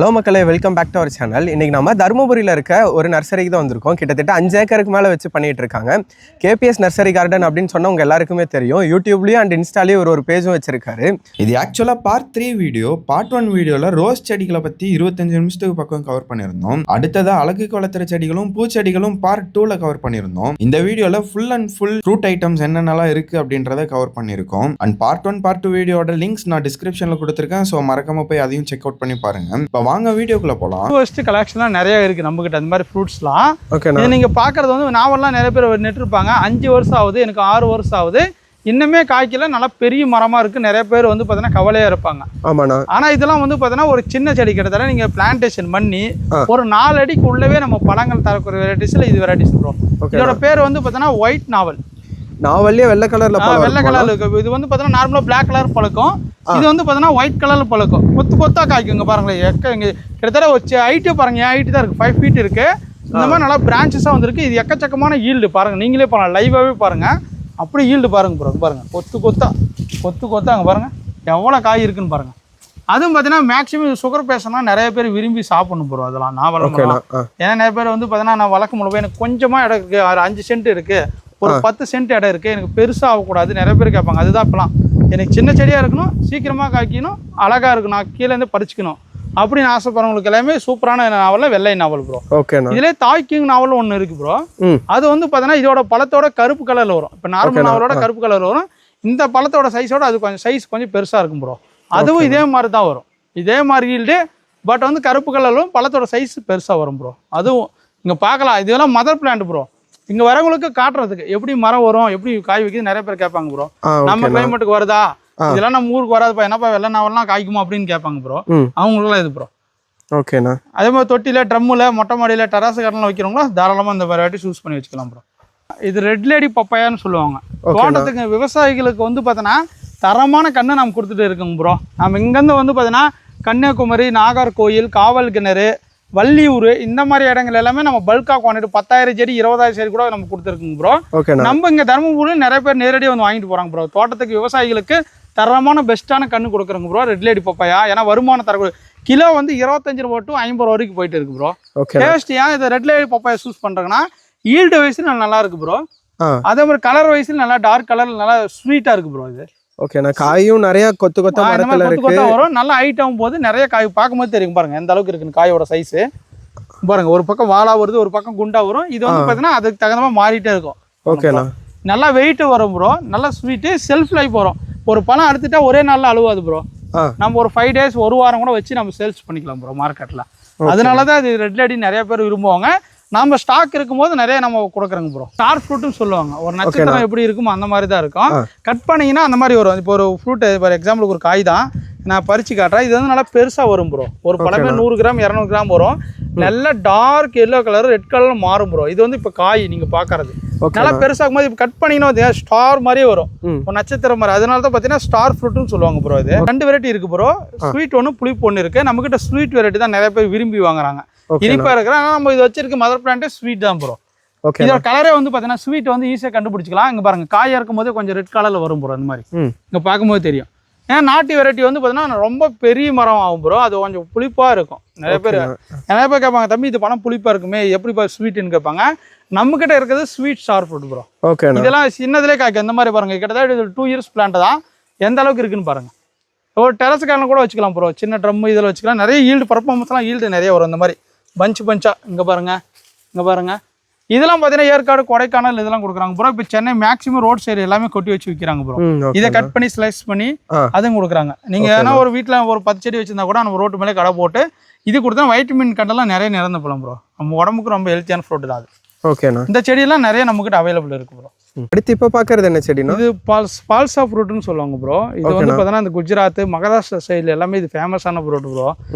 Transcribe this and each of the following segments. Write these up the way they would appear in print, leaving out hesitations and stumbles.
Hello மக்களே, welcome back to our channel. இன்றைக்கி நம்ம தருமபுரியில் இருக்க ஒரு நர்சரிக்கு தான் வந்திருக்கோம். கிட்டத்தட்ட 5 ஏக்கருக்கு மேலே வச்சு பண்ணிகிட்டு இருக்காங்க. கேபிஎஸ் நர்சரி கார்டன் அப்படின்னு சொன்னால் உங்கள் எல்லாருக்குமே தெரியும். யூடியூப்லேயும் அண்ட் இன்ஸ்டாலேயும் ஒரு பேஜும் வச்சிருக்காரு. இது ஆக்சுவலாக பார்ட் 3 வீடியோ. பார்ட் 1 வீடியோவில் ரோஸ் செடிகளை பற்றி 25 நிமிஷத்துக்கு பக்கம் கவர் பண்ணியிருந்தோம். அடுத்ததாக அழகுக்கு வளர்த்துற செடிகளும் பூச்செடிகளும் பார்ட் 2ல கவர் பண்ணியிருந்தோம். இந்த வீடியோவில் full and full fruit items என்னென்னலாம் இருக்குது அப்படின்றத கவர் பண்ணியிருக்கோம். அண்ட் பார்ட் 1 பார்ட் 2 வீடியோட லிங்க்ஸ் நான் டிஸ்கிரிப்ஷனில் கொடுத்துருக்கேன். ஸோ மறக்காம போய் அதையும் செக் அவுட் பண்ணி பாருங்கள். இப்போ வாங்க வீடியோக்குள்ள போலாம். ஃபர்ஸ்ட் கலெக்ஷன்லாம் நிறைய இருக்கு நம்ம கிட்ட. அந்த மாதிரி ஃப்ரூட்ஸ்லாம் ஓகே, நீங்க பாக்குறது வந்து நாவல்லாம் நிறைய பேர் நெட்டிருப்பாங்க. 5 வருஷம் ஆகுது, எனக்கு 6 வருஷம் ஆகுது, இன்னுமே காய்க்கல, நல்லா பெரிய மரமா இருக்கு. நிறைய பேர் வந்து பாத்தீங்கன்னா கவலையா இருப்பாங்க. ஆமாண்ணா. ஆனா இதெல்லாம் வந்து பாத்தீங்கன்னா ஒரு சின்ன செடி கிட்டத்தட்ட நீங்க பிளான்டேஷன் பண்ணி ஒரு 4 அடிக்கு உள்ளவே நம்ம பழங்கள் தரக்கூடிய வெரைட்டிஸ்ல இது வெரைட்டிஸ் ப்ரோ. இதோட பேர் வந்து பாத்தீங்கன்னா ஒயிட் நாவல். நாவல்லே வெள்ளை கலர்ல இருக்கு. இது வந்து பாத்தீங்கன்னா நார்மலா பிளாக் கலர் பழக்கம். இது வந்து பாத்தீங்கன்னா ஒயிட் கலர்ல பழக்கம். கொத்து கொத்தா காய்க்குங்க பாருங்களேன். கிட்டத்தட்ட ஒரு ஹைட்டு பாருங்க, ஹைட்டு தான் இருக்கு, 5 feet இருக்கு. இந்த மாதிரி நல்லா பிரான்ச்சஸா வந்திருக்கு. இது எக்கச்சக்கமான ஈல்டு பாருங்க, நீங்களே பாருங்க, லைவாவே பாருங்க. அப்படி ஈல்டு பாருங்க ப்ரோ. பாருங்க கொத்து கொத்தா அங்க பாருங்க எவ்வளவு காய் இருக்குன்னு பாருங்க. அதுவும் பார்த்தீங்கன்னா மேக்ஸிமம் சுகர் பேஷண்ட்னா நிறைய பேர் விரும்பி சாப்பிடணும் ப்ரோ. அதெல்லாம் நாவலம். ஏன்னா நிறைய பேர் வந்து பார்த்தீங்கன்னா நான் வழக்கம் போய் எனக்கு கொஞ்சமாக இடம் இருக்குது, 5 சென்ட் இருக்குது, ஒரு 10 சென்ட் இடம் இருக்குது, எனக்கு பெருசாக ஆகக்கூடாது, நிறைய பேர் கேட்பாங்க. அதுதான் இப்போலாம் எனக்கு சின்ன செடியாக இருக்கணும், சீக்கிரமாக காய்க்கணும், அழகாக இருக்கணும், நான் கீழேருந்து பறிச்சுக்கணும் அப்படின்னு ஆசைப்படுறவங்களுக்கு எல்லாமே சூப்பரான நாவல் வெள்ளை நாவல் ப்ரோ. ஓகே. இதுலேயே தாய்க்கிங் நாவல் ஒன்று இருக்குது ப்ரோ. அது வந்து பார்த்தீங்கன்னா இதோட பழத்தோட கருப்பு கலரில் வரும். இப்போ நார்மல் நாவலோட கருப்பு கலர் வரும். இந்த பழத்தோட சைஸோட அது கொஞ்சம் சைஸ் கொஞ்சம் பெருசாக இருக்கும் ப்ரோ. அதுவும் இதே மாதிரி தான் வரும், இதே மாதிரி ஈல்டு. பட் வந்து கருப்பு கலர்லும் பழத்தோட சைஸ் பெருசாக வரும் ப்ரோ. அதுவும் இங்கே பார்க்கலாம். இதெல்லாம் மதர் பிளான்ட் ப்ரோ. இங்கே வரவங்களுக்கு காட்டுறதுக்கு எப்படி மரம் வரும், எப்படி காய் வைக்குது நிறைய பேர் கேட்பாங்க ப்ரோ. நம்ம கிளைமேட்டுக்கு வருதா, இதெல்லாம் நம்ம ஊருக்கு வராதுப்பா, என்னப்பா வெள்ளை நாவல்லாம் காய்க்குமா அப்படின்னு கேட்பாங்க ப்ரோ. அவங்களுக்குலாம் இது ப்ரோ. ஓகேண்ணா. அதே மாதிரி தொட்டியில், ட்ரம்மில், மொட்டை மாடியில், டெராஸ் கார்டனில் வைக்கிறவங்களா தாராளமாக இந்த வெரைட்டி சூஸ் பண்ணி வச்சுக்கலாம் ப்ரோ. இது ரெட் லேடி பப்பாயான்னு சொல்லுவாங்க. தோட்டத்துக்கு விவசாயிகளுக்கு வந்து பார்த்தீங்கன்னா தரமான கண்ணை நம்ம கொடுத்துட்டு இருக்கோங்க ப்ரோ. நம்ம இங்கேருந்து வந்து பார்த்தீங்கன்னா கன்னியாகுமரி, நாகர்கோயில், காவல் கிணறு, வள்ளியூர், இந்த மாதிரி இடங்கள் எல்லாமே நம்ம பல்கா குவான்டிட்டி 10,000 செடி 20,000 செடி கூட நம்ம கொடுத்துருக்குங்க ப்ரோ. நம்ம இங்கே தருமபுரியில் நிறைய பேர் நேரடியாக வந்து வாங்கிட்டு போகிறாங்க ப்ரோ. தோட்டத்துக்கு விவசாயிகளுக்கு தரமான பெஸ்ட்டான கண்ணு கொடுக்குறோங்க ப்ரோ ரெட் லேடி பப்பாயா. ஏன்னா வருமானம் தரக்கூடிய கிலோ வந்து 25 ரூபா to 50 ரூபா வரைக்கும் போயிட்டு இருக்கு ப்ரோ. டேஸ்ட் ஏன் இதை ரெட் லேடி பப்பாயா சூஸ் பண்ணுறாங்கன்னா ஈல்டு வயசுல நல்லா இருக்கு ப்ரோ. அதே மாதிரி கலர் வயசுல நல்லா டார்க் கலர், நல்லா ஸ்வீட்டாக இருக்கு ப்ரோ இது. ஓகேண்ணா. காயும் நிறைய கொத்து கொத்தா வரும், நல்லா ஹைட் ஆகும் போது நிறைய காய் பார்க்கும்போது தெரியும் பாருங்க எந்த அளவுக்கு இருக்குன்னு. காயோட சைஸு பாருங்க, ஒரு பக்கம் வாழா வருது, ஒரு பக்கம் குண்டா வரும். இது வந்து பார்த்தீங்கன்னா அதுக்கு தகுந்த மாதிரி மாறிட்டே இருக்கும். ஓகேண்ணா. நல்லா வெயிட் வரும் ப்ரோ, நல்லா ஸ்வீட்டு, செல்ஃப் லைஃப் வரும். ஒரு பழம் அறுத்துட்டா ஒரே நாளில் அழுவாது ப்ரோ. நம்ம ஒரு 5 days, ஒரு வாரம் கூட வச்சு நம்ம சேல்ஸ் பண்ணிக்கலாம் ப்ரோ மார்க்கெட்டில். அதனால தான் இது ரெட் லேடி நிறைய பேர் விரும்புவாங்க. நம்ம ஸ்டாக் இருக்கும்போது நிறைய நம்ம கொடுக்குறோங்க ப்ரோ. ஸ்டார் ஃப்ரூட்னு சொல்லுவாங்க. ஒரு நட்சத்திரம் எப்படி இருக்குமோ அந்த மாதிரி தான் இருக்கும். கட் பண்ணிங்கன்னா அந்த மாதிரி வரும். இப்போ ஒரு ஃப்ரூட்டு, ஃபார் எக்ஸாம்பிளுக்கு ஒரு காய் தான் நான் பறித்து காட்டுறேன். இது வந்து நல்லா பெருசாக வரும் ப்ரோ. ஒரு பழமே 100 கிராம் 200 கிராம் வரும். நல்ல dark yellow colour, red colour மாறும் ப்ரோ. இது வந்து இப்போ காய் நீங்கள் பார்க்கறது நல்லா பெருசாகும் போது இப்போ கட் பண்ணிங்கன்னா ஸ்டார் மாதிரியே வரும், ஒரு நட்சத்திரம் மாதிரி. அதனால தான் பார்த்தீங்கன்னா ஸ்டார் ஃப்ரூட்னு சொல்லுவாங்க ப்ரோ. இது 2 வெரைட்டி இருக்கு ப்ரோ. ஸ்வீட் ஒன்று, புளிப்பு ஒன்று இருக்கு. நம்மகிட்ட ஸ்வீட் வெரைட்டி தான் நிறைய பேர் விரும்பி வாங்குறாங்க, இனிப்பா இருக்கிறாங்க. நம்ம இது வச்சிருக்க மதர் பிளான்ட் ஸ்வீட் தான் ப்ரோ. இதோட கலரே வந்து பார்த்தீங்கன்னா ஸ்வீட் வந்து ஈஸியாக கண்டுபிடிச்சிக்கலாம். இங்கே பாருங்க, காயா இருக்கும் போதே கொஞ்சம் ரெட் கலரில் வரும் ப்ரோ. அந்த மாதிரி இங்கே பார்க்கும்போது தெரியும். ஏன்னா நாட்டு வெரைட்டி வந்து பார்த்தீங்கன்னா ரொம்ப பெரிய மரம் ஆகும் ப்ரோ. அது கொஞ்சம் புளிப்பாக இருக்கும். நிறைய பேர் கேட்பாங்க, தம்பி இது பணம் புளிப்பாக இருக்குமே எப்படிப்பா ஸ்வீட்டுன்னு கேட்பாங்க. நம்மகிட்ட இருக்கிறது sweet star fruit bro. Okay. இதெல்லாம் சின்னதுலேயே காய்க்கும். இந்த மாதிரி பாருங்க, கிட்டத்தட்ட 2 years பிளான்ட் தான். எந்த அளவுக்கு இருக்குன்னு பாருங்க. ஒரு டெரஸ் கார்டன் கூட வச்சுக்கலாம் ப்ரோ. சின்ன ட்ரம் இதில் வச்சுக்கலாம். நிறைய ஈல்டு பர்ஃபார்மன்ஸ்லாம் ஈல்டு நிறைய வரும். இந்த மாதிரி பஞ்சா இங்கே பாருங்க. இதெல்லாம் பார்த்தீங்கன்னா ஏற்காடு, கொடைக்கானல் இதெல்லாம் கொடுக்குறாங்க ப்ரோ. இப்போ சென்னை மேக்ஸிமம் ரோட் சைடு எல்லாமே கொட்டி வச்சு விற்கிறாங்க ப்ரோ. இதை கட் பண்ணி ஸ்லைஸ் பண்ணி அதுவும் கொடுக்குறாங்க. நீங்கள் ஏன்னா ஒரு வீட்டில் ஒரு 10 செடி வச்சிருந்தா கூட நம்ம ரோட்டு மேலே கடை போட்டு இது கொடுத்தா வைட்டமின் கண்டெல்லாம் நிறைய நிறந்த பழம் ப்ரோ. நம்ம உடம்புக்கு ரொம்ப ஹெல்த்தியான ஃப்ரூட் தான் அது. ஓகேண்ணா. இந்த செடியெல்லாம் நிறைய நம்மகிட்ட அவைலபிள் இருக்கு ப்ரோ. அடுத்து இப்போ பார்க்கறது என்ன செடினா, இது பால்சா ஃப்ரூட்னு சொல்லுவாங்க ப்ரோ. இது வந்து பார்த்தீங்கன்னா இந்த குஜராத், மகாராஷ்டிரா சைடில் எல்லாமே இது ஃபேமஸான ஃப்ரூட் ப்ரோ.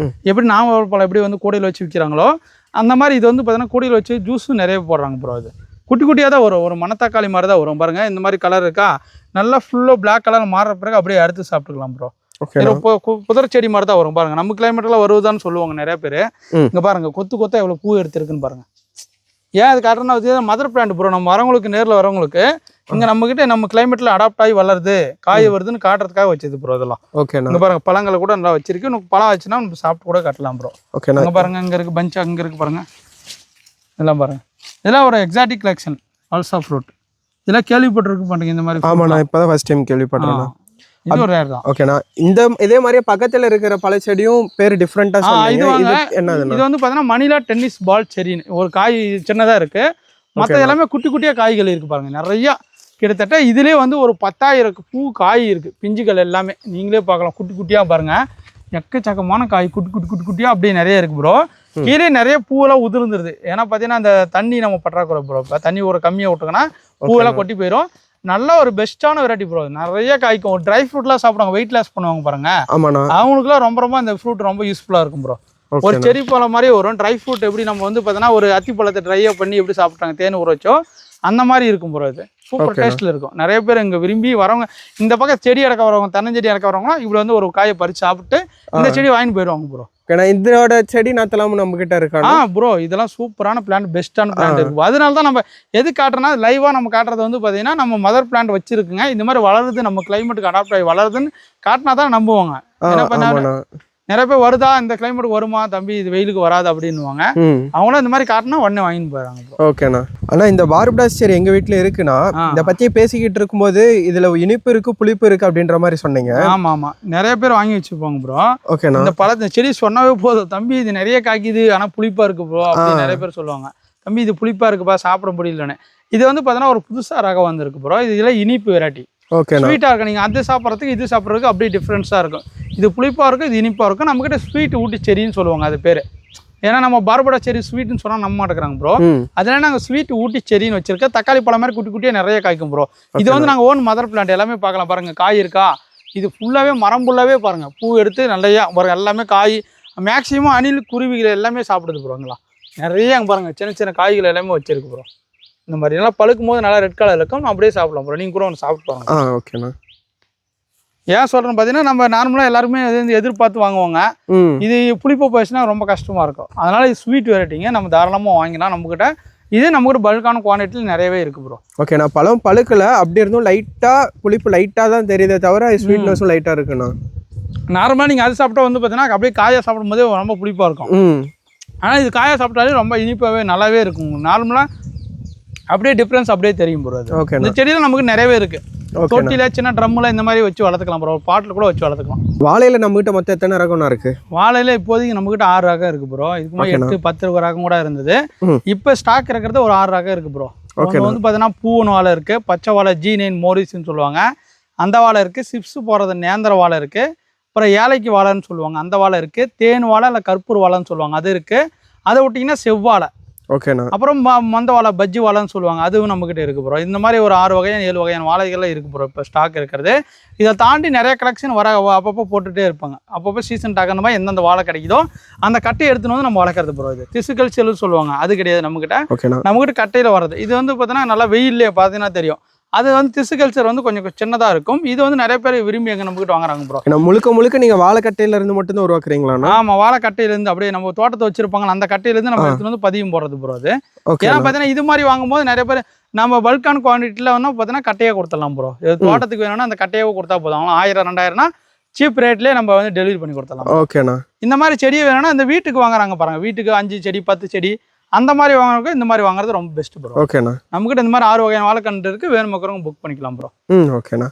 எப்படி நாவல் பழம் எப்படி வந்து கூடையில் வச்சு விற்கிறாங்களோ அந்த மாதிரி இது வந்து பார்த்தீங்கன்னா கூடையில் வச்சு ஜூஸும் நிறைய போடுறாங்க ப்ரோ. அது குட்டி குட்டியாக தான் வரும், ஒரு மணத்தக்காளி மாதிரி தான் வரும் பாருங்க. இந்த மாதிரி கலர் இருக்கா, நல்லா ஃபுல்லாக பிளாக் கலர் மாறுற பிறகு அப்படியே அறுத்து சாப்பிட்டுக்கலாம் ப்ரோ. புதர் செடி மாதிரி தான் வரும் பாருங்க. நம்ம கிளைமேட்லாம் வருவதான்னு சொல்லுவாங்க நிறைய பேர். இங்கே பாருங்க கொத்து கொத்தா எவ்வளோ பூ எடுத்துருக்குன்னு பாருங்க. ஏன் அது காட்டுறதுனா மதர் பிளான்ட் ப்ரோ. நம்ம வரவங்களுக்கு நேரில் வரவங்களுக்கு இங்கே நம்மக்கிட்ட நம்ம கிளைமேட்டில் அடாப்ட் ஆகி வளருது காய் வருதுன்னு காட்டுறதுக்காக வச்சது ப்ரோ இதெல்லாம். ஓகேண்ணா. இங்கே பாருங்க பழங்களை கூட நல்லா வச்சிருக்கு. உங்களுக்கு பழம் ஆச்சுன்னா நம்ம சாப்பிட்டு கூட கட்டலாம் ப்ரோ. ஓகேண்ணா. அங்கே பாருங்க இங்கே இருக்குது பஞ்ச், அங்கே இருக்குது பாருங்க. இதெல்லாம் பாருங்க, இதெல்லாம் ஒரு எக்ஸாட்டிக் கலெக்ஷன் ஆல்சா ஃப்ரூட். இதெல்லாம் கேள்விப்பட்டிருக்கு பண்ணுங்க இந்த மாதிரி. ஆமாண்ணா, இப்போதான் ஃபர்ஸ்ட் டைம் கேள்விப்படுறேன். இது ஒரு ரேர் தான். ஓகேண்ணா. இதே மாதிரியே பக்கத்துல இருக்கிற பழச்செடியும் பேர் டிஃப்ரெண்டா சொல்லுங்க. இது வந்து பார்த்தீங்கன்னா மணிலா டென்னிஸ் பால் செரின்னு ஒரு காய் சின்னதாக இருக்கு. மற்ற எல்லாமே குட்டி குட்டியாக காய்கள் இருக்கு பாருங்க நிறையா. கிட்டத்தட்ட இதுலேயே வந்து ஒரு 10,000 பூ காய் இருக்கு. பிஞ்சுகள் எல்லாமே நீங்களே பார்க்கலாம். குட்டி குட்டியாக பாருங்க, எக்கச்சக்கமான காய் குட்டி குட்டி குட்டி குட்டியாக அப்படியே நிறைய இருக்கு ப்ரோ. கீழே நிறைய பூவெல்லாம் உதிர்ந்துருது. ஏன்னா பார்த்தீங்கன்னா அந்த தண்ணி நம்ம பற்றாக்குறை ப்ரோ. இப்போ தண்ணி ஒரு கம்மியாக விட்டுங்கன்னா பூவெல்லாம் கொட்டி போயிடும். நல்ல ஒரு பெஸ்ட்டான வெரைட்டி ப்ரோ. நிறைய காய்க்கும். ஒரு ட்ரை ஃப்ரூட்லாம் சாப்பிடுவாங்க, வெயிட் லாஸ் பண்ணுவாங்க பாருங்க. அவங்களுக்குலாம் ரொம்ப இந்த ஃப்ரூட் ரொம்ப யூஸ்ஃபுல்லாக இருக்கும் ப்ரோ. ஒரு செரி பழம் மாதிரி வரும். ட்ரை ஃப்ரூட் எப்படி நம்ம வந்து பார்த்தோன்னா ஒரு அத்தி பழத்தை ட்ரையாக பண்ணி எப்படி சாப்பிட்டாங்க தேன் ஊற வச்சோ அந்த மாதிரி இருக்கும் ப்ரோ. இது சூப்பர் டேஸ்ட்டில் இருக்கும். நிறைய பேர் இங்கே விரும்பி வரவங்க, இந்த பக்கம் செடி இறக்க வரவங்க, தென்னஞ்செடி இறக்க வரவங்களாம் இப்படி வந்து ஒரு காயை பறித்து சாப்பிட்டு இந்த செடி வாங்கிட்டு போயிடுவாங்க ப்ரோ. இதோட செடி நாத்தெல்லாம் நம்ம கிட்ட இருக்கா? ப்ரோ இதெல்லாம் சூப்பரான பிளான்ட், பெஸ்ட்டான பிளான்ட் இருக்கும். அதனால தான் நம்ம எது காட்டுறோம்னா லைவாக நம்ம காட்டுறது வந்து பார்த்தீங்கன்னா நம்ம மதர் பிளான்ட் வச்சிருக்குங்க. இந்த மாதிரி வளருது, நம்ம கிளைமேட்டுக்கு அடாப்ட் ஆகி வளருதுன்னு காட்டினா தான் நம்புவாங்க. என்ன பண்ண நிறைய பேர் வருதா இந்த கிளைமேட்டுக்கு வருமா தம்பி இது வெயிலுக்கு வராது அப்படின்னுவாங்க. அவங்களும் இந்த மாதிரி காட்டினா உடனே வாங்கிட்டு போயிடுறாங்க. ஓகேண்ணா. ஆனால் இந்த பார்படாஸ் செடி எங்கள் வீட்டில் இருக்குண்ணா. இதை பற்றி பேசிக்கிட்டு இருக்கும்போது இதில் இனிப்பு இருக்கு புளிப்பு இருக்கு அப்படின்ற மாதிரி சொன்னீங்க. ஆமாம் ஆமாம், நிறைய பேர் வாங்கி வச்சுப்பாங்க ப்ரோ. ஓகேண்ணா. இந்த பழத்தை செடி சொன்னாவே போதும், தம்பி இது நிறைய காய்க்குது ஆனால் புளிப்பாக இருக்கு ப்ரோ அப்படின்னு நிறைய பேர் சொல்லுவாங்க. தம்பி இது புளிப்பாக இருக்குப்பா சாப்பிட முடியலன்னு. இது வந்து பார்த்தீங்கன்னா ஒரு புதுசாக ரகம் வந்துருக்கு ப்ரோ. இதுல இனிப்பு வெரைட்டி. ஓகே, ஸ்வீட்டாக இருக்கும். நீங்கள் அது சாப்பிட்றதுக்கு இது சாப்பிட்றதுக்கு அப்படியே டிஃப்ரென்ஸாக இருக்கும். இது புளிப்பாக இருக்கும், இது இனிப்பாக இருக்கும். நம்மக்கிட்ட ஸ்வீட் ஊட்டி செரின்னு சொல்லுவாங்க அது பேர். ஏன்னா நம்ம பார்படா செரி ஸ்வீட்னு சொன்னால் நம்ப மாட்டேங்கிறாங்க ப்ரோ. அதனால நாங்கள் ஸ்வீட் ஊட்டி செரின்னு வச்சிருக்கோம். தக்காளி பழம் மாதிரி குட்டி குட்டியாக நிறைய காய்க்கும் ப்ரோ. இது வந்து நாங்கள் ஓன் மதர் பிளான்ட் எல்லாமே பார்க்கலாம் பாருங்கள். காய் இருக்கா, இது ஃபுல்லாகவே மரம் ஃபுல்லாகவே பாருங்கள் பூ எடுத்து நிறையா பாருங்கள். எல்லாமே காய் மேக்ஸிமம் அணில் குருவிகள் எல்லாமே சாப்பிடுது ப்ரோங்களா. நிறைய அங்கே பாருங்கள் சின்ன சின்ன காய்கள் எல்லாமே வச்சிருக்கு ப்ரோ. இந்த மாதிரி நல்லா பழுக்கும் போது நல்லா ரெட் கலர் இருக்கும். அப்படியே சாப்பிடலாம் ப்ரோ. நீங்கள் கூட ஒன்று சாப்பிட்டு பாருங்க. ஓகேண்ணா. ஏன் சொல்கிறேன்னு பார்த்தீங்கன்னா நம்ம நார்மலாக எல்லாருமே எதிர்பார்த்து வாங்குவாங்க. இது புளிப்பு போயிடுச்சுன்னா ரொம்ப கஷ்டமாக இருக்கும். அதனால் இது ஸ்வீட் வெரைட்டிங்க நம்ம தாராளமாக வாங்கினா நம்மக்கிட்ட. இது நம்மக்கிட்ட பல்கான குவான்டிட்டியில் நிறையவே இருக்குது ப்ரோ. ஓகேண்ணா. பழம் பழுக்கலை அப்படி இருந்தும் லைட்டாக புளிப்பு லைட்டாக தான் தெரியுதே தவிர ஸ்வீட்னஸும் லைட்டாக இருக்குண்ணா. நார்மலாக நீங்கள் அது சாப்பிட்டா வந்து பார்த்தீங்கன்னா அப்படியே காயாக சாப்பிடும் போதே ரொம்ப புளிப்பாக இருக்கும். ஆனால் இது காயாக சாப்பிட்டாலே ரொம்ப இனிப்பாகவே நல்லாவே இருக்கும். நார்மலாக அப்படியே டிஃப்ரென்ஸ் அப்படியே தெரியும் ப்ரோ. அது இந்த செடியில் நமக்கு நிறையவே இருக்கு. தொட்டில சின்ன ட்ரம்மில் இந்த மாதிரி வச்சு வளர்த்துக்கலாம் ப்ரோ. பாட்டில் கூட வச்சு வளர்த்துக்கலாம். வாழையில நம்மகிட்ட மொத்தம் எத்தனை ரகம்னா இருக்கு? வாழையில இப்போதைக்கு நம்மகிட்ட 6 ரகம் இருக்கு ப்ரோ. இதுக்கு முன்னாடி 8-10 ரகம் கூட இருந்தது. இப்போ ஸ்டாக் இருக்கிறது ஒரு 6 ரகம் இருக்கு ப்ரோ. வந்து பார்த்தீங்கன்னா பூவன் வாழை இருக்கு, பச்சை வாழை G9 மோரிஸ்ன்னு சொல்லுவாங்க, அந்த வாழை இருக்கு. சிப்ஸ் போடுறது நேந்திர வாழை இருக்கு. அப்புறம் ஏலைக்கு வாழைன்னு சொல்லுவாங்க, அந்த வாழை இருக்கு. தேன் வாழை இல்லை கற்பூர் வாழைன்னு சொல்லுவாங்க, அது இருக்கு. அதை விட்டிங்கன்னா செவ்வாழை. ஓகேண்ணா. அப்புறம் மந்த வாழை பஜ்ஜி வாழைன்னு சொல்லுவாங்க, அதுவும் நம்மகிட்ட இருக்கு ப்ரோ. இந்த மாதிரி ஒரு 6 வகையான 7 வகையான வாழைகள்லாம் இருக்கு ப்ரோ இப்போ ஸ்டாக் இருக்கிறது. இதை தாண்டி நிறைய கலெக்ஷன் வர அப்பப்போ போட்டுகிட்டே இருப்பாங்க. அப்பப்போ சீசன் டாக் அந்த மாதிரி எந்தெந்த வாழை கிடைக்குதோ அந்த கட்டையை எடுத்துன்னு வந்து நம்ம வளர்க்குறது ப்ரோ. இது திசுக்கள் செல்லுன்னு சொல்லுவாங்க, அது கிடையாது நம்மகிட்ட. நம்மகிட்ட கட்டையில் வர்றது. இது வந்து பார்த்தீங்கன்னா நல்லா வெயிலே பார்த்தீங்கன்னா தெரியும். அது வந்து திசுகல்ச்சர் வந்து கொஞ்சம் சின்னதாக இருக்கும். இது வந்து நிறைய பேர் விரும்பி எங்கே நம்மகிட்ட வாங்குறாங்க ப்ரோ. முழுக்க முழுக்க நீங்கள் வாழைக்கட்டையிலேருந்து மட்டும்தான் உருவாக்குறீங்களா? ஆமாம், வாழைக்கட்டையிலேருந்து அப்படியே நம்ம தோட்டத்தை வச்சிருப்பாங்க, அந்த கட்டையிலேருந்து நம்ம எடுத்துகிட்டு வந்து பதியம் போடுறது ப்ரோ. அது ஏன்னா பார்த்தீங்கன்னா இது மாதிரி வாங்கும்போது நிறைய பேர் நம்ம பல்கான குவான்டிட்டியில் வந்து பார்த்தீங்கன்னா கட்டையாக கொடுத்துடலாம் ப்ரோ. தோட்டத்துக்கு வேணும்னா அந்த கட்டையாக கொடுத்தா போதும். 1000-2000 சீப் ரேட்லேயே நம்ம வந்து டெலிவரி பண்ணி கொடுத்துடலாம். ஓகேண்ணா. இந்த மாதிரி செடியை வேணும்னா இந்த வீட்டுக்கு வாங்குறாங்க பாருங்க. வீட்டுக்கு 5 செடி 10 செடி அந்த மாதிரி வாங்குறதுக்கு இந்த மாதிரி வாங்குறது ரொம்ப பெஸ்ட் ப்ரோ. ஓகேண்ணா. நம்மகிட்ட இந்த மாதிரி 6 வகையான வாழைக்கன்று இருக்கு. வேணும் மக்கறவங்க புக் பண்ணிக்கலாம் ப்ரோ. ஓகேண்ணா.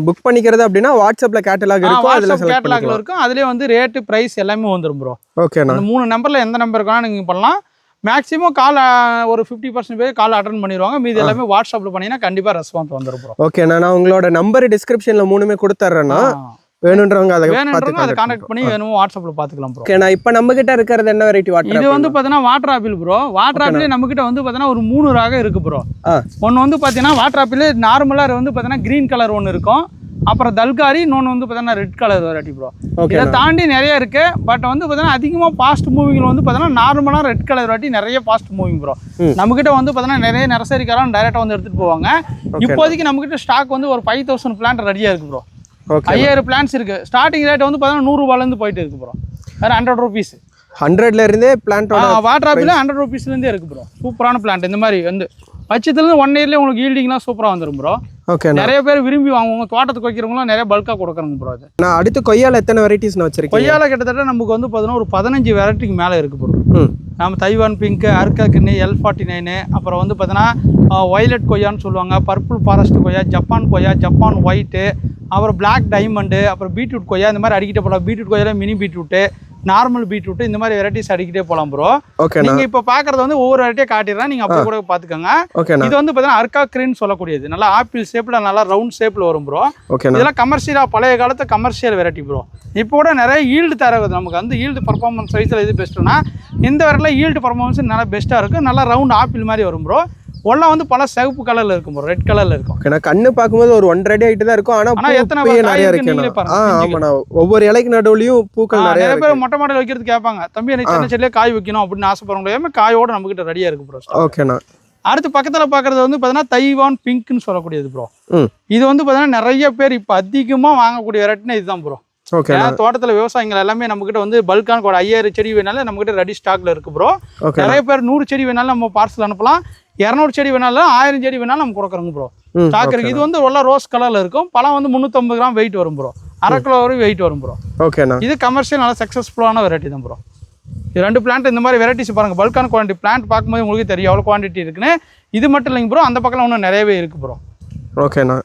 புக் பண்ணிக்கிறது அப்படின்னா வாட்ஸ்அப்ல கேட்டலாக் இருக்கும், அதுல கேட்டலாக்ல இருக்கும். அதுலயே வந்து ரேட் பிரைஸ் எல்லாமே வந்துரும் ப்ரோ. ஓகேண்ணா. அந்த 3 நம்பர்ல எந்த நம்பர் வேணா நீங்க பண்ணலாம். மேக்ஸிமம் கால் ஒரு 50% பேர் கால் அட்டெண்ட் பண்ணிடுவாங்க. மீதி எல்லாமே வாட்ஸ்அப்ல பண்ணீங்கன்னா கண்டிப்பா ரெஸ்பான்ஸ் வந்துரும் ப்ரோ. ஓகேண்ணா. நான் உங்களோட நம்பர் டிஸ்கிரிப்ஷன்ல 3மே கொடுத்துறேன்னா வேணுன்றவங்க அதை கான்டாக்ட் பண்ணி வேணும் வாட்ஸ்அப்ல பாத்துக்கலாம் ப்ரோ. ஓகேண்ணா. இப்போ நம்ம கிட்ட இருக்கிறது என்ன வெரைட்டி வாட்டர்? இது வந்து பாத்தீங்கன்னா water apple bro. Water apple நம்ம கிட்ட வந்து பாத்தீங்கன்னா ஒரு 3 ரகம் இருக்கு ப்ரோ. ஒன்னு வந்து பாத்தீங்கன்னா வாட்டர் ஆப்பிள் நார்மலா வந்து பாத்தீங்கன்னா கிரீன் கலர் ஒன்னு இருக்கும். அப்புறம் தல்காரி, இன்னொன்று வந்து பார்த்தீங்கன்னா ரெட் கலர் வெரைட்டி ப்ரோ. இதை தாண்டி நிறைய இருக்கு. பட் வந்து பார்த்தீங்கன்னா அதிகமாக ஃபாஸ்ட் மூவிங் வந்து பார்த்தீங்கன்னா நார்மலாக ரெட் கலர் வெரைட்டி நிறைய ஃபாஸ்ட் மூவிங் ப்ரோ. நம்மகிட்ட வந்து பார்த்தீங்கன்னா நிறைய நர்சரிக்காரன் டைரெக்டாக வந்து எடுத்துகிட்டு போவாங்க. இப்போதைக்கு நம்மகிட்ட ஸ்டாக் வந்து ஒரு 5000 பிளான்ட் ரெடியாக இருக்கு ப்ரோ. 5000 பிளான்ஸ் இருக்கு. ஸ்டார்டிங் ரேட் வந்து பார்த்தீங்கன்னா 100 ரூபாயிலேருந்து போயிட்டு இருக்கு ப்ரோ. வேறு 100 rupees 100ல இருந்தே பிளான்ட் வாட்டர் ஆப்பிள் 100 rupeesலேருந்தே இருக்கு ப்ரோ. சூப்பரான பிளான்ட். இந்த மாதிரி வந்து வச்சதுலேருந்து 1 இயர்லேயே உங்களுக்கு ஈல்டிங்லாம் சூப்பராக வந்துடும் ப்ரோ. ஓகே. நிறைய பேர் விரும்பி வாங்குவாங்க, தோட்டத்துக்கு வைக்கிறவங்களும் நிறைய பல்காக கொடுக்குறாங்க ப்ரோ. அது நான் அடுத்து கொய்யால எத்தனை வெரைட்டிஸ் நான் வச்சிருக்கேன்? கொய்யால கிட்டத்தட்ட நமக்கு வந்து பார்த்தீங்கன்னா ஒரு 15 வெரைட்டிக்கு மேலே இருக்குது ப்ரோ. நம்ம தைவான் பிங்க், அர்க்கா கிண்ணி, L49, அப்புறம் வந்து பார்த்தீங்கன்னா வயலட் கொய்யான்னு சொல்லுவாங்க, பர்பிள் ஃபாரஸ்ட் கொய்யா, ஜப்பான் கொய்யா, ஜப்பான் ஒயிட்டு, அப்புறம் பிளாக் டைமண்டு, அப்புறம் பீட்ரூட் கொய்யா, இந்த மாதிரி அடிக்கிட்டே போகலாம். பீட்ரூட் கொய்யால மினி பீட்ரூட்டு, நார்மல் பீட்ரூட், இந்த மாதிரி வெரைட்டிஸ் அடிக்கிட்டே போகலாம் ப்ரோ. நீங்க இப்போ பார்க்கறது வந்து ஒவ்வொரு வெரைட்டியா காட்டிடுறேன், நீங்க அப்படியே கூட பார்த்துக்கோங்க. இது வந்து பார்த்தீங்கன்னா அர்க்கா கிரீன் சொல்லக்கூடியது, நல்லா ஆப்பிள் ஷேப்ல நல்லா ரவுண்ட் ஷேப்ல வரும் ப்ரோ. இதெல்லாம் கமர்ஷியலா பழைய காலத்து கமர்ஷியல் வெரைட்டி ப்ரோ. இப்போ கூட நிறைய ஈல்டு தரது நமக்கு வந்து ஈல்டு பர்ஃபார்மன்ஸ் வைஸ்ல இது பெஸ்ட்னா இந்த வெரைட்டில ஈல்டு பர்ஃபார்மன்ஸ் நல்லா பெஸ்ட்டாக இருக்கும். நல்லா ரவுண்ட் ஆப்பிள் மாதிரி வரும் ப்ரோ. ஒல்லாம் வந்து பல சிவப்பு கலர்ல இருக்கும் ப்ரோ, ரெட் கலர்ல இருக்கும். நான் கண்ணு பாக்கும்போது ஒரு 1.5 அடி ஹைட் தான் இருக்கும். ஆனா எத்தனை நிறைய இருக்கு. ஆமாண்ணா, ஒவ்வொரு இலைக்கு நடுவுலயும் பூக்கள் நிறைய பேர் மொட்டை மாடல் வைக்கிறது கேட்பாங்க, தம்பி எனக்கு சின்ன செடியிலே காய் வைக்கணும் அப்படின்னு ஆசைப்படுறவங்க காயோட நம்ம கிட்ட ரெடியா இருக்கு ப்ரோ. ஓகேண்ணா. அடுத்து பக்கத்துல பாக்குறது வந்து பாத்தீங்கன்னா தைவான் பிங்க்னு சொல்லக்கூடியது ப்ரோ. இது வந்து பாத்தீங்கன்னா நிறைய பேர் இப்ப அதிகமா வாங்கக்கூடிய வெரைட்டினா இதுதான் ப்ரோ. தோட்டத்துல விவசாயிகள் எல்லாமே நம்ம கிட்ட வந்து பல்கான 5000 செடி வேணாலும் நம்ம கிட்ட ரெடி ஸ்டாக்ல இருக்கு ப்ரோ. நிறைய பேர் 100 செடி வேணாலும் நம்ம பார்சல் அனுப்பலாம், 200 செடி வேணாலும் 1000 செடி வேணாலும் நம்ம கொடுக்குறோங்க ப்ரோ. ஸ்டாக் இருக்கு. இது வந்து உள்ள ரோஸ் கலர்ல இருக்கும். பழம் வந்து 350 கிராம் வெயிட் வரும் ப்ரோ, 1/2 கிலோ வரை வெயிட் வரும் ப்ரோ. ஓகேண்ணா. இது கமர்ஷியல் நல்லா சக்சஸ்ஃபுல்லான வெரைட்டி தான் ப்ரோ. இது 2 பிளான்ட் இந்த மாதிரி வெரைட்டிஸ் பாருங்க. பல்கான குவான்டிட்டி பிளான்ட் பார்க்கும்போது உங்களுக்கு தெரியும் எவ்வளோ குவான்டிட்டி இருக்குன்னு. இது மட்டும் இல்லைங்க ப்ரோ, அந்த பக்கம் இன்னும் நிறையவே இருக்கு ப்ரோ. ஓகேண்ணா.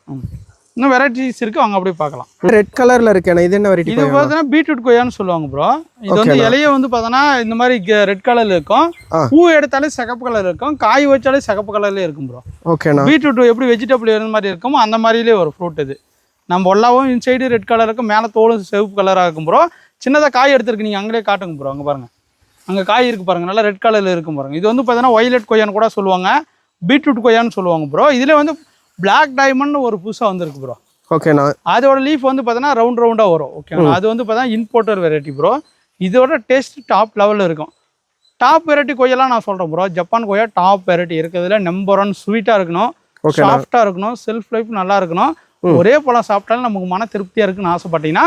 இன்னும் வெரைட்டிஸ் இருக்கு, அவங்க அப்படியே பார்க்கலாம். ரெட் கலர்ல இருக்கேண்ணா, இது என்ன வெரைட்டி? இது பார்த்தீங்கன்னா பீட்ரூட் கொய்யான்னு சொல்லுவாங்க ப்ரோ. இது வந்து இலைய வந்து பார்த்தோன்னா இந்த மாதிரி ரெட் கலர்ல இருக்கும், பூ எடுத்தாலே சிகப்பு கலர் இருக்கும், காய் வச்சாலே சிகப்பு கலர்ல இருக்கும் ப்ரோ. ஓகேண்ணா. பீட்ரூட் எப்படி வெஜிடபிள் இருந்த மாதிரி இருக்குமோ அந்த மாதிரிலே ஒரு ஃப்ரூட் இது. நம்ம எல்லாவும் இன்சைடு ரெட் கலர் இருக்கும், மேலே தோலும் சிவப்பு கலராக இருக்கும் ப்ரோ. சின்னதாக காய் எடுத்துருக்கு, நீங்கள் அங்கேயே காட்டுங்க ப்ரோ. அங்கே பாருங்க, அங்கே காய் இருக்கு பாருங்க, நல்லா ரெட் கலர்ல இருக்கும் பாருங்க. இது வந்து பார்த்தீங்கன்னா வயலட் கொய்யான்னு கூட சொல்லுவாங்க, பீட்ரூட் கொய்யான்னு சொல்லுவாங்க ப்ரோ. இதுல வந்து பிளாக் டைமண்ட் ஒரு புதுசாக வந்துருக்கு ப்ரோ. ஓகேண்ணா. அதோட லீஃப் வந்து பார்த்தீங்கன்னா ரவுண்டாக வரும். ஓகேண்ணா. அது வந்து பார்த்தீங்கன்னா இம்போர்ட்டர் வெரைட்டி ப்ரோ. இதோட டேஸ்ட் டாப் லெவலில் இருக்கும். டாப் வெரைட்டி கொய்யெல்லாம் நான் சொல்கிறேன் ப்ரோ. ஜப்பான் கொய்யா டாப் வெரைட்டி இருக்கிறதுல நம்பர் 1. ஸ்வீட்டாக இருக்கணும், சாஃப்டாக இருக்கணும், செல்ஃப் லைஃப் நல்லா இருக்கணும். ஒரே பழம் சாப்பிட்டாலும் நமக்கு மன திருப்தியாக இருக்குன்னு ஆசைப்பட்டீங்கன்னா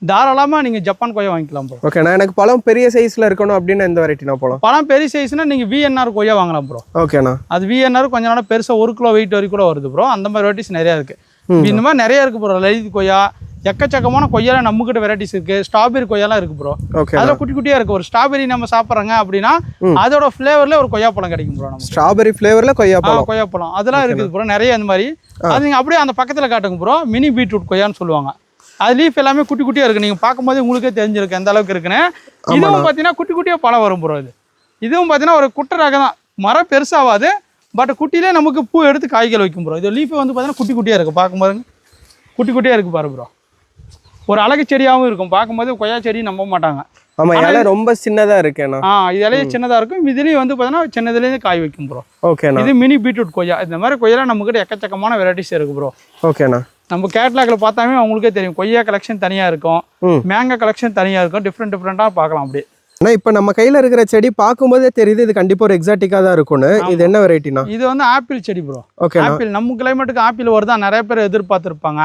தாராளமாக நீங்கள் ஜப்பான் கொய்யா வாங்கிக்கலாம் ப்ரோ. ஓகேண்ணா. எனக்கு பழம் பெரிய சைஸில் இருக்கணும் அப்படின்னு எந்த வெரைட்டி நான் பழம் பெரிய சைஸ்னா நீங்கள் VNR கொய்யா வாங்கலாம் ப்ரோ. ஓகேண்ணா. அது VNR கொஞ்சம் நாள் பெருசாக 1 கிலோ வெயிட் வரைக்கும் கூட வருது ப்ரோ. அந்த மாதிரி வெரைட்டிஸ் நிறையா இருக்குது. இந்த மாதிரி நிறைய இருக்கு ப்ரோ. லலித் கொய்யா, எக்கச்சக்கமான கொய்யால நம்ம கிட்ட வெரைட்டிஸ் இருக்கு. ஸ்ட்ராபெரி கொய்யாலாம் இருக்கு ப்ரோ. அதில் குட்டி குட்டியா இருக்கு. ஒரு ஸ்ட்ராபெரி நம்ம சாப்பிட்றாங்க அப்படின்னா அதோட ஃபிளேவர்ல ஒரு கொய்யா பழம் கிடைக்கும் ப்ரோ. நம்ம ஸ்ட்ராபெரி ஃபிளேவர்ல கொய்யா பழம் அதெல்லாம் இருக்குது ப்ரோ, நிறைய இந்த மாதிரி. அது நீங்கள் அப்படியே அந்த பக்கத்தில் காட்டுங்க ப்ரோ. மினி பீட்ரூட் கொய்யான்னு சொல்லுவாங்க. அது லீஃப் எல்லாமே குட்டி குட்டியா இருக்கு. நீங்க பார்க்கும்போது உங்களுக்கே தெரிஞ்சிருக்கு எந்த அளவுக்கு இருக்குன்னு. இதுவும் பார்த்தீங்கன்னா குட்டி குட்டியா பழம் வரும் ப்ரோ. இதுவும் பார்த்தீங்கன்னா ஒரு குட்டை ரகம் தான், மரம் பெருசாகாது, பட் குட்டியிலே நமக்கு பூ எடுத்து காய்கள் வைக்கும் ப்ரோ. இது லீஃப் வந்து பார்த்தீங்கன்னா குட்டி குட்டியாக இருக்குது, பார்க்கும்போது குட்டி குட்டியாக இருக்குது பாரு ப்ரோ. ஒரு அழகு செடியாகவும் இருக்கும், பார்க்கும்போது கொய்யா செடி நம்ப மாட்டாங்க. ஆமாம், இலை ரொம்ப சின்னதாக இருக்கேண்ணா. இது இலையே சின்னதாக இருக்கும். இதுலேயும் வந்து பார்த்தீங்கன்னா சின்னதுலேருந்து காய் வைக்கும் ப்ரோ. ஓகேண்ணா. இது மினி பீட்ரூட் கொய்யா. இந்த மாதிரி கொய்யாலாம் நம்மக்கிட்ட எக்கச்சக்கமான வெரைட்டிஸ் இருக்குது ப்ரோ. ஓகேண்ணா. நம்ம கேட்லாக்ல பார்த்தாமே அவங்களுக்கே தெரியும், கொய்யா கலெக்ஷன் தனியாக இருக்கும், மேங்கோ கலெக்ஷன் தனியாக இருக்கும், டிஃப்ரெண்ட்டாக பார்க்கலாம் அப்படியே. ஆனா இப்போ நம்ம கையில இருக்கிற செடி பார்க்கும்போதே தெரியுது இது கண்டிப்பா ஒரு எக்ஸாட்டிக்கா தான் இருக்கும்னு. இது என்ன வெரைட்டினா? இது வந்து ஆப்பிள் செடி ப்ரோ. ஓகே. ஆப்பிள் நம்ம கிளைமேட்டுக்கு ஆப்பிள் வருதா நிறைய பேர் எதிர்பார்த்திருப்பாங்க.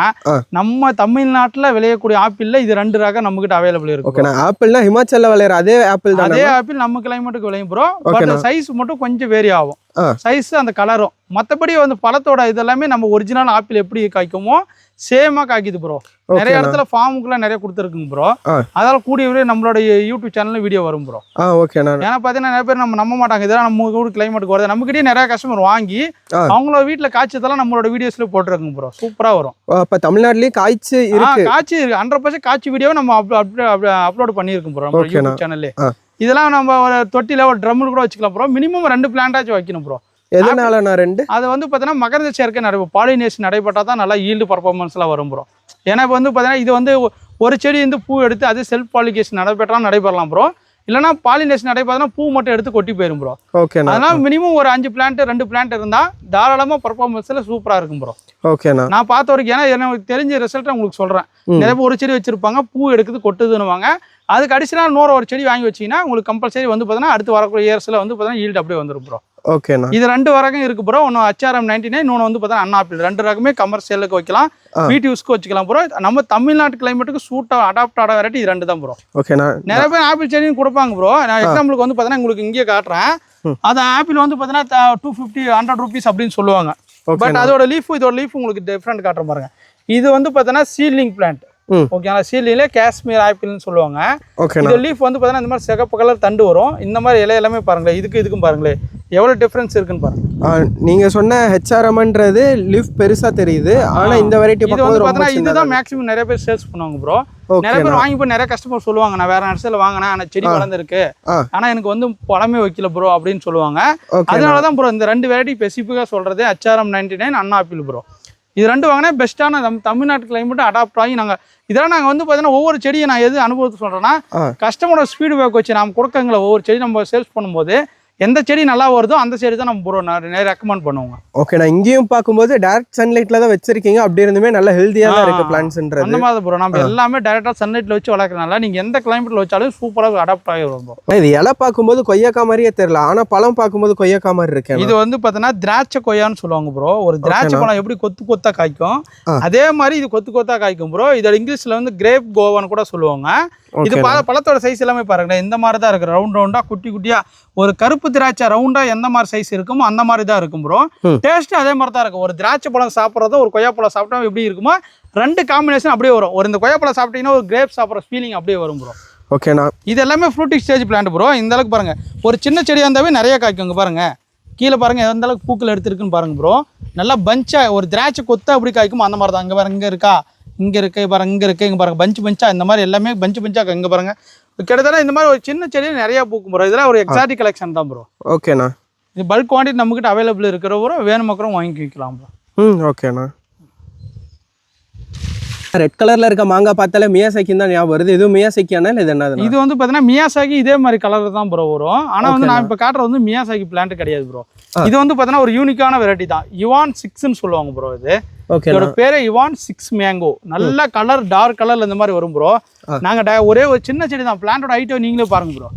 நம்ம தமிழ்நாட்டுல விளையக்கூடிய ஆப்பிள்ல இது 2 ரகம் நம்ம கிட்ட அவைலபிள் இருக்கு. ஓகே. ஆப்பிள்னா ஹிமாச்சல்ல விளையற அதே ஆப்பிள் தான். அதே ஆப்பிள் நம்ம கிளைமேட்டுக்கு விளையும் ப்ரோ. பட் சைஸ் மட்டும் கொஞ்சம் வேரி ஆகும், சைஸ் அந்த கலரும். மற்றபடி வந்து பழத்தோட இதெல்லாமே நம்ம ஒரிஜினல் ஆப்பிள் எப்படி காய்க்குமோ சேமா காய்க்குது ப்ரோ. நிறைய இடத்துல ஃபார்முக்குள்ள நிறைய கொடுத்துருக்குங்க ப்ரோ. அதனால கூடிய விரைவில் நம்மளோட யூடியூப் சேனல்ல வீடியோ வரும் ப்ரோ. ஏன்னா பாத்தீங்கன்னா நிறைய பேர் நம்ம நம்ப மாட்டாங்க, இதெல்லாம் நம்ம ஊர் கிளைமேட்டுக்கு வருது. நம்ம கிட்டே நிறைய கஸ்டமர் வாங்கி அவங்களோட வீட்டுல காய்ச்சதெல்லாம் நம்மளோட வீடியோஸ்ல போட்டுருக்குங்க ப்ரோ. சூப்பரா வரும். இப்ப தமிழ்நாட்டுலயே காய்ச்சி இருக்கு 100% காய்ச்சி வீடியோவை நம்ம அப்லோட் பண்ணியிருக்கோம் ப்ரோ நம்ம யூடியூப் சேனல்லே. இதெல்லாம் நம்ம ஒரு தொட்டில ஒரு ட்ரம்மில் கூட வச்சுக்கலாம் ப்ரோ. மினிமம் 2 பிளான்டாச்சும் வைக்கணும் ப்ரோ. எதனால நான் 2? அது வந்து பார்த்தீங்கன்னா மகரந்த சேர்க்கை பாலினேஷன் நடைபெற்றால் தான் நல்லா ஈல்டு பர்ஃபார்மன்ஸ்லாம் வரும் ப்ரோ. ஏன்னா இப்போ வந்து பார்த்தீங்கன்னா இது வந்து ஒரு செடி வந்து பூ எடுத்து அது செல்ஃப் பாலினேஷன் நடைபெறலாம் ப்ரோ. இல்லைனா பாலினேஷன் நடைபெறதுனா பூ மட்டும் எடுத்து கொட்டி போயிடும் ப்ரோ. ஓகே. அதனால மினிமம் ஒரு 5 பிளான்ட் 2 பிளான்ட் இருந்தால் தாராளமாக பர்ஃபார்மன்ஸில் சூப்பராக இருக்கும் ப்ரோ. ஓகேண்ணா. நான் பார்த்த வரைக்கும், ஏன்னா எனக்கு தெரிஞ்ச ரிசல்ட்டை உங்களுக்கு சொல்கிறேன். நிறைய பேர் ஒரு செடி வச்சிருப்பாங்க, பூ எடுக்குது கொட்டுதுன்னுவாங்க. அதுக்கு அடிஷனல் இன்னொரு ஒரு செடி வாங்கி வச்சிங்கன்னா உங்களுக்கு கம்பல்சரி வந்து பார்த்தீங்கன்னா அடுத்து வரக்கூடிய இயர்ஸில் வந்து பார்த்தீங்கன்னா ஈல்டு அப்படியே வந்துடும் ப்ரோ. ஓகேண்ணா. இது 2 ரகம் இருக்கு ப்ரோ. ஒன்று HRM 99, இன்னொன்று வந்து பார்த்தா அண்ணா ஆப்பிள். 2 ரகமே கமர்ஷியலுக்கு வைக்கலாம், வீட்டு யூஸ்க்கு வச்சுக்கலாம் ப்ரோ. நம்ம தமிழ்நாட்டு கிளைமேட்டுக்கு சூட்டாக அடாப்ட் ஆட வெரைட்டி இது 2 தான் ப்ரோ. ஓகேண்ணா. நிறைய பேர் ஆப்பிள் செடியும் கொடுப்பாங்க ப்ரோ. நான் எக்ஸாம்பிளுக்கு வந்து பார்த்தீங்கன்னா உங்களுக்கு இங்கே காட்டுறேன். அது ஆப்பிள் வந்து பார்த்தீங்கன்னா 250 100 rupees அப்படின்னு சொல்லுவாங்க. பட் அதோட லீஃப் இதோட லீஃப் உங்களுக்கு டிஃப்ரெண்ட் காட்டுற பாருங்க. இது வந்து பார்த்தீங்கன்னா சீட்லிங் பிளான்ட். ஓகேங்களா. சீட்லிங்ல காஷ்மீர் ஆப்பிள்னு சொல்லுவாங்க. இது லீஃப் வந்து பார்த்தீங்கன்னா இந்த மாதிரி சிகப்பு கலர் தண்டு வரும். இந்த மாதிரி இலை எல்லாமே பாருங்களேன், இதுக்கும் பாருங்களேன் எவ்வளோ டிஃப்ரென்ஸ் இருக்குன்னு பாருங்க. நீங்க சொன்ன HRMன்றது லீஃப் பெருசா தெரியுது, ஆனா இந்த வெரைட்டி இது வந்து பார்த்தீங்கன்னா இதுதான் மேக்ஸிமம் நிறைய பேர் சேல்ஸ் பண்ணுவாங்க ப்ரோ. நிறைய பேர் வாங்கி போய் நிறைய கஸ்டமர் சொல்லுவாங்க, நான் வேற நர்சரியில் வாங்கினேன் ஆனால் செடி வளர்ந்துருக்கு, ஆனா எனக்கு வந்து பழமே வைக்கல ப்ரோ அப்படின்னு சொல்லுவாங்க. அதனாலதான் ப்ரோ இந்த 2 வெரைட்டி ஸ்பெசிஃபிக்காக சொல்றது HRM 99 அண்ணா ஆப்பிள் ப்ரோ. இது 2 வாங்கினா பெஸ்ட்டான நம்ம தமிழ்நாட்டு கிளைமேட் அடாப்ட் ஆகி இதெல்லாம் நாங்கள் வந்து பார்த்தீங்கன்னா ஒவ்வொரு செடியை நான் எது அனுபவத்தை சொல்கிறேன்னா, கஸ்டமரோட ஃபீட் பேக் வச்சு நம்ம கொடுக்கங்கள ஒவ்வொரு செடி நம்ம சேல்ஸ் பண்ணும்போது எந்த செடி நல்லா வருதோ அந்த செடி தான் நம்ம ப்ரோ நிறைய ரெக்கமெண்ட் பண்ணுவோங்க. ஓகே, நான் இங்கேயும் பார்க்கும்போது டைரக்ட் சன்லைட்ல தான் வச்சிருக்கீங்க, அப்படி இருந்துமே நல்ல ஹெல்த்தியாக தான் இருக்கு பிளான்ட்ஸ்ன்றது. அந்த மாதிரி ப்ரோ நம்ம எல்லாமே டைரக்டாக சன்லைட்ல வச்சு வளர்க்கறனால நீங்க எந்த கிளைமேட்ல வச்சாலும் சூப்பராக அடாப்ட் ஆகி வரும். இது இலை பார்க்கும்போது கொய்யாக்கா மாதிரியே தெரியல, ஆனா பழம் பார்க்கும்போது கொய்யாக்கா மாதிரி இருக்கு. இது வந்து பார்த்தீங்கன்னா திராட்சை கொய்யான்னு சொல்லுவாங்க ப்ரோ. ஒரு திராட்சை பழம் எப்படி கொத்தா காய்க்கும் அதே மாதிரி இது கொத்தா காய்க்கும் ப்ரோ. இதோட இங்கிலீஷ்ல வந்து கிரேப் கோவான்னு கூட சொல்லுவாங்க. இது பழத்தோட சைஸ் எல்லாமே பாருங்களேன் இந்த மாதிரி தான் இருக்கு. ரவுண்டா குட்டியா ஒரு கருப்பு திராட்சை ரவுண்டா எந்த மாதிரி சைஸ் இருக்குமோ அந்த மாதிரி தான் இருக்கும் ப்ரோ. டேஸ்ட் அதே மாதிரி தான் இருக்கும். ஒரு திராட்சை பழம் சாப்பிட்றதும் ஒரு கொய்யா பழம் சாப்பிட்டா எப்படி இருக்குமோ 2 காம்பினேஷன் அப்படியே வரும். ஒரு இந்த கொய்யா பழம் சாப்பிட்டீங்கன்னா ஒரு கிரேப் சாப்பிட்ற ஃபீலிங் அப்படியே வரும் ப்ரோ. ஓகேண்ணா. இது எல்லாமே ஃப்ரூட்டிங் ஸ்டேஜ் பிளான்ட் ப்ரோ. இந்த அளவுக்கு பாருங்க, ஒரு சின்ன செடியாக இருந்தாவே நிறைய காய்க்குங்க பாருங்க. கீழே பாருங்க எந்த அளவுக்கு பூக்கள் எடுத்துருக்குன்னு பாருங்க ப்ரோ. நல்லா பஞ்சா ஒரு திராட்சை கொத்தா அப்படி காய்க்கும் அந்த மாதிரி தான். அங்கே பாருங்க இங்கே இருக்கா, இங்கே இருக்கு பாருங்க, இங்கே இருக்கு, இங்கே பாருங்க பஞ்சா இந்த மாதிரி எல்லாமே பஞ்சா இங்கே பாருங்க. கிட்டத்தட்ட இந்த மாதிரி ஒரு சின்ன செடியில் நிறைய பூக்கும் ப்ரோ. இதெல்லாம் ஒரு எக்ஸாட்டிக் கலெக்ஷன் தான் ப்ரோ. ஓகேண்ணா. இது பல்க் குவான்டிட்டி நம்மகிட்ட அவைலபிள் இருக்கிற ப்ரோ. வேணுமக்கிறோம் வாங்கிக்கலாம் ப்ரோ. ஓகேண்ணா. ரெட் கலர்ல இருக்க மாங்காய் பார்த்தாலே மியாசாக்கின்னு தான் ஞாபகம் வருது. இது மியாசாக்கியானா இல்லை இது என்னது? இது வந்து பார்த்தீங்கன்னா மியாசாக்கி இதே மாதிரி கலர் தான் ப்ரோ வரும். ஆனால் வந்து நான் இப்போ காட்டுறது வந்து மியாசாக்கி பிளான்ட் கிடையாது ப்ரோ. இது வந்து பார்த்தீங்கன்னா ஒரு யூனிக்கான வெரைட்டி தான். யுவான் 6ன்னு சொல்லுவாங்க ப்ரோ. இதோட பேரு யுவான் 6 மேங்கோ. நல்ல கலர் டார்க் கலர்ல இந்த மாதிரி வரும் ப்ரோ. நாங்க ஒரே ஒரு சின்ன செடி தான். பிளான்டோட ஹைட்டை நீங்களே பாருங்க ப்ரோ.